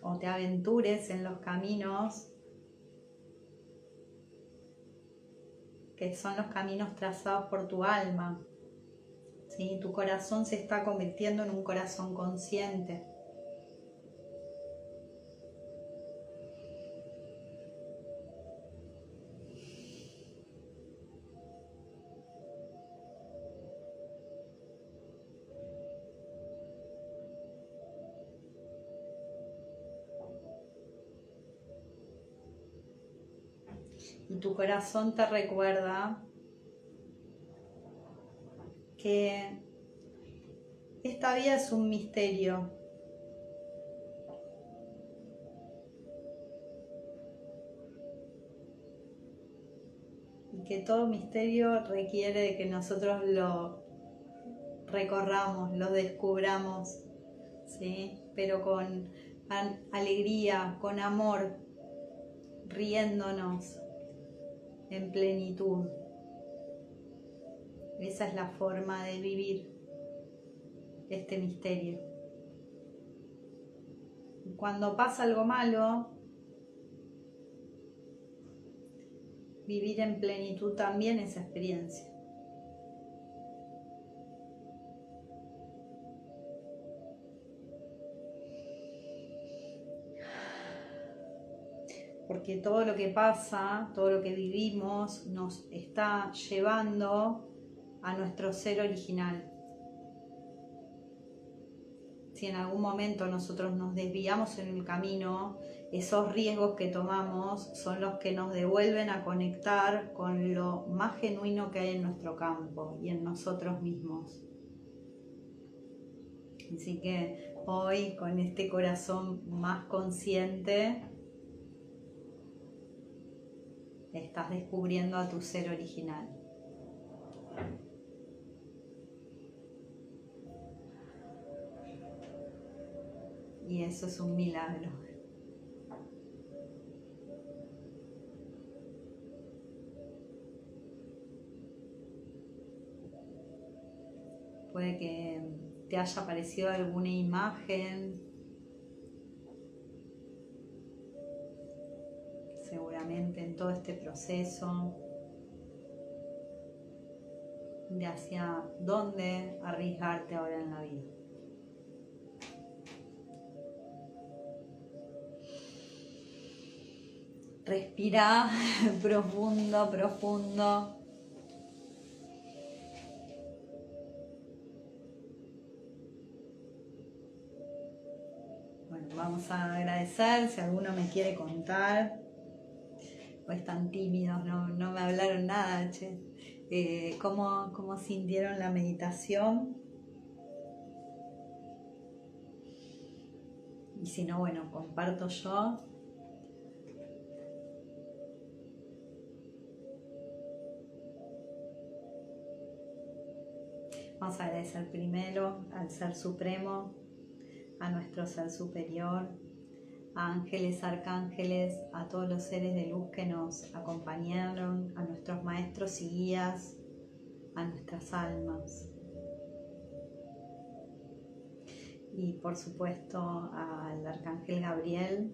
o te aventures en los caminos que son los caminos trazados por tu alma. ¿Sí? Tu corazón se está convirtiendo en un corazón consciente. Y tu corazón te recuerda que esta vida es un misterio. Y que todo misterio requiere de que nosotros lo recorramos, lo descubramos, ¿sí? Pero con alegría, con amor, riéndonos en plenitud. Esa es la forma de vivir este misterio. Y cuando pasa algo malo, vivir en plenitud también es experiencia. Porque todo lo que pasa, todo lo que vivimos, nos está llevando a nuestro ser original. Si en algún momento nosotros nos desviamos en el camino, esos riesgos que tomamos son los que nos devuelven a conectar con lo más genuino que hay en nuestro campo y en nosotros mismos. Así que hoy, con este corazón más consciente, estás descubriendo a tu ser original. Y eso es un milagro. Puede que te haya aparecido alguna imagen. Seguramente en todo este proceso de hacia dónde arriesgarte ahora en la vida. Respira profundo, profundo. Bueno, vamos a agradecer si alguno me quiere contar. O están tímidos, no me hablaron nada, che. ¿Cómo sintieron la meditación? Y si no, bueno, comparto yo. Vamos a agradecer primero al Ser Supremo, a nuestro Ser Superior, a ángeles, arcángeles, a todos los seres de luz que nos acompañaron, a nuestros maestros y guías, a nuestras almas. Y por supuesto al Arcángel Gabriel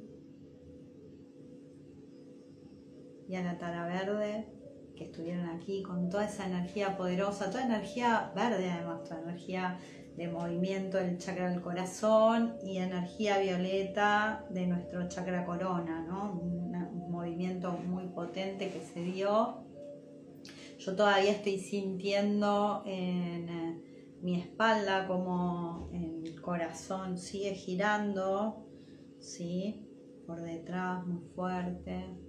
y a la Tara Verde, que estuvieron aquí con toda esa energía poderosa, toda energía verde además, toda energía de movimiento del chakra del corazón y energía violeta de nuestro chakra corona, ¿no? Un movimiento muy potente que se dio. Yo todavía estoy sintiendo en mi espalda como el corazón sigue girando, ¿sí? Por detrás, muy fuerte.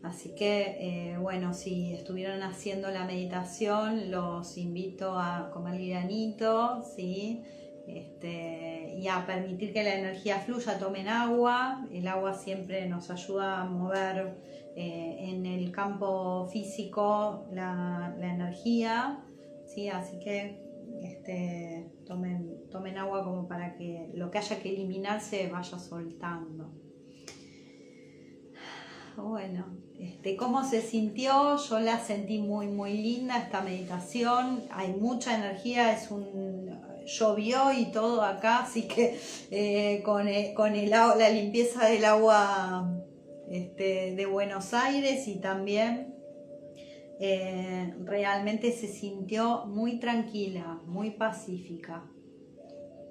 Así que, bueno, si estuvieron haciendo la meditación, los invito a comer granito, ¿sí? Y a permitir que la energía fluya. Tomen agua. El agua siempre nos ayuda a mover en el campo físico la energía, ¿sí? Así que tomen agua como para que lo que haya que eliminar se vaya soltando. Bueno, ¿cómo se sintió? Yo la sentí muy linda esta meditación. Hay mucha energía, llovió y todo acá, así que con la limpieza del agua de Buenos Aires, y también realmente se sintió muy tranquila, muy pacífica,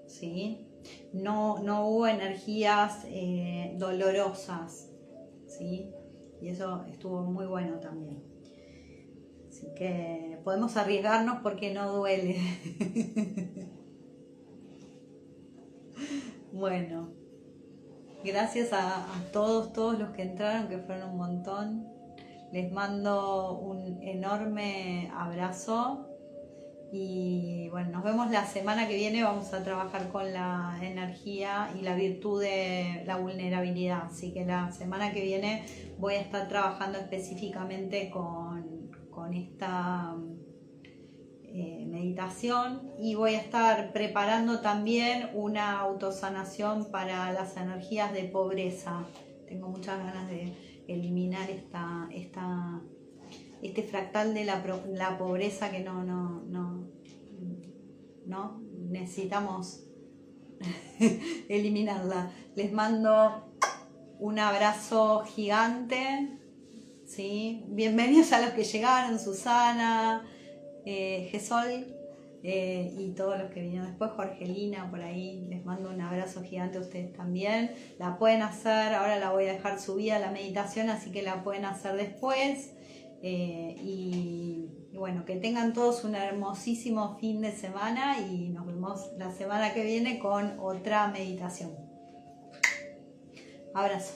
¿sí? No hubo energías dolorosas, ¿sí? Y eso estuvo muy bueno también. Así que podemos arriesgarnos porque no duele. Bueno, gracias a todos los que entraron, que fueron un montón. Les mando un enorme abrazo. Y bueno, nos vemos la semana que viene. Vamos a trabajar con la energía y la virtud de la vulnerabilidad. Así que la semana que viene voy a estar trabajando específicamente con esta meditación, y voy a estar preparando también una autosanación para las energías de pobreza. Tengo muchas ganas de eliminar este fractal de la pobreza que no necesitamos eliminarla. Les mando un abrazo gigante, ¿sí? Bienvenidos a los que llegaron, Susana, Gesol, y todos los que vinieron después, Jorgelina por ahí. Les mando un abrazo gigante a ustedes también. La pueden hacer, ahora la voy a dejar subida la meditación, así que la pueden hacer después. Y bueno, que tengan todos un hermosísimo fin de semana, y nos vemos la semana que viene con otra meditación. Abrazo.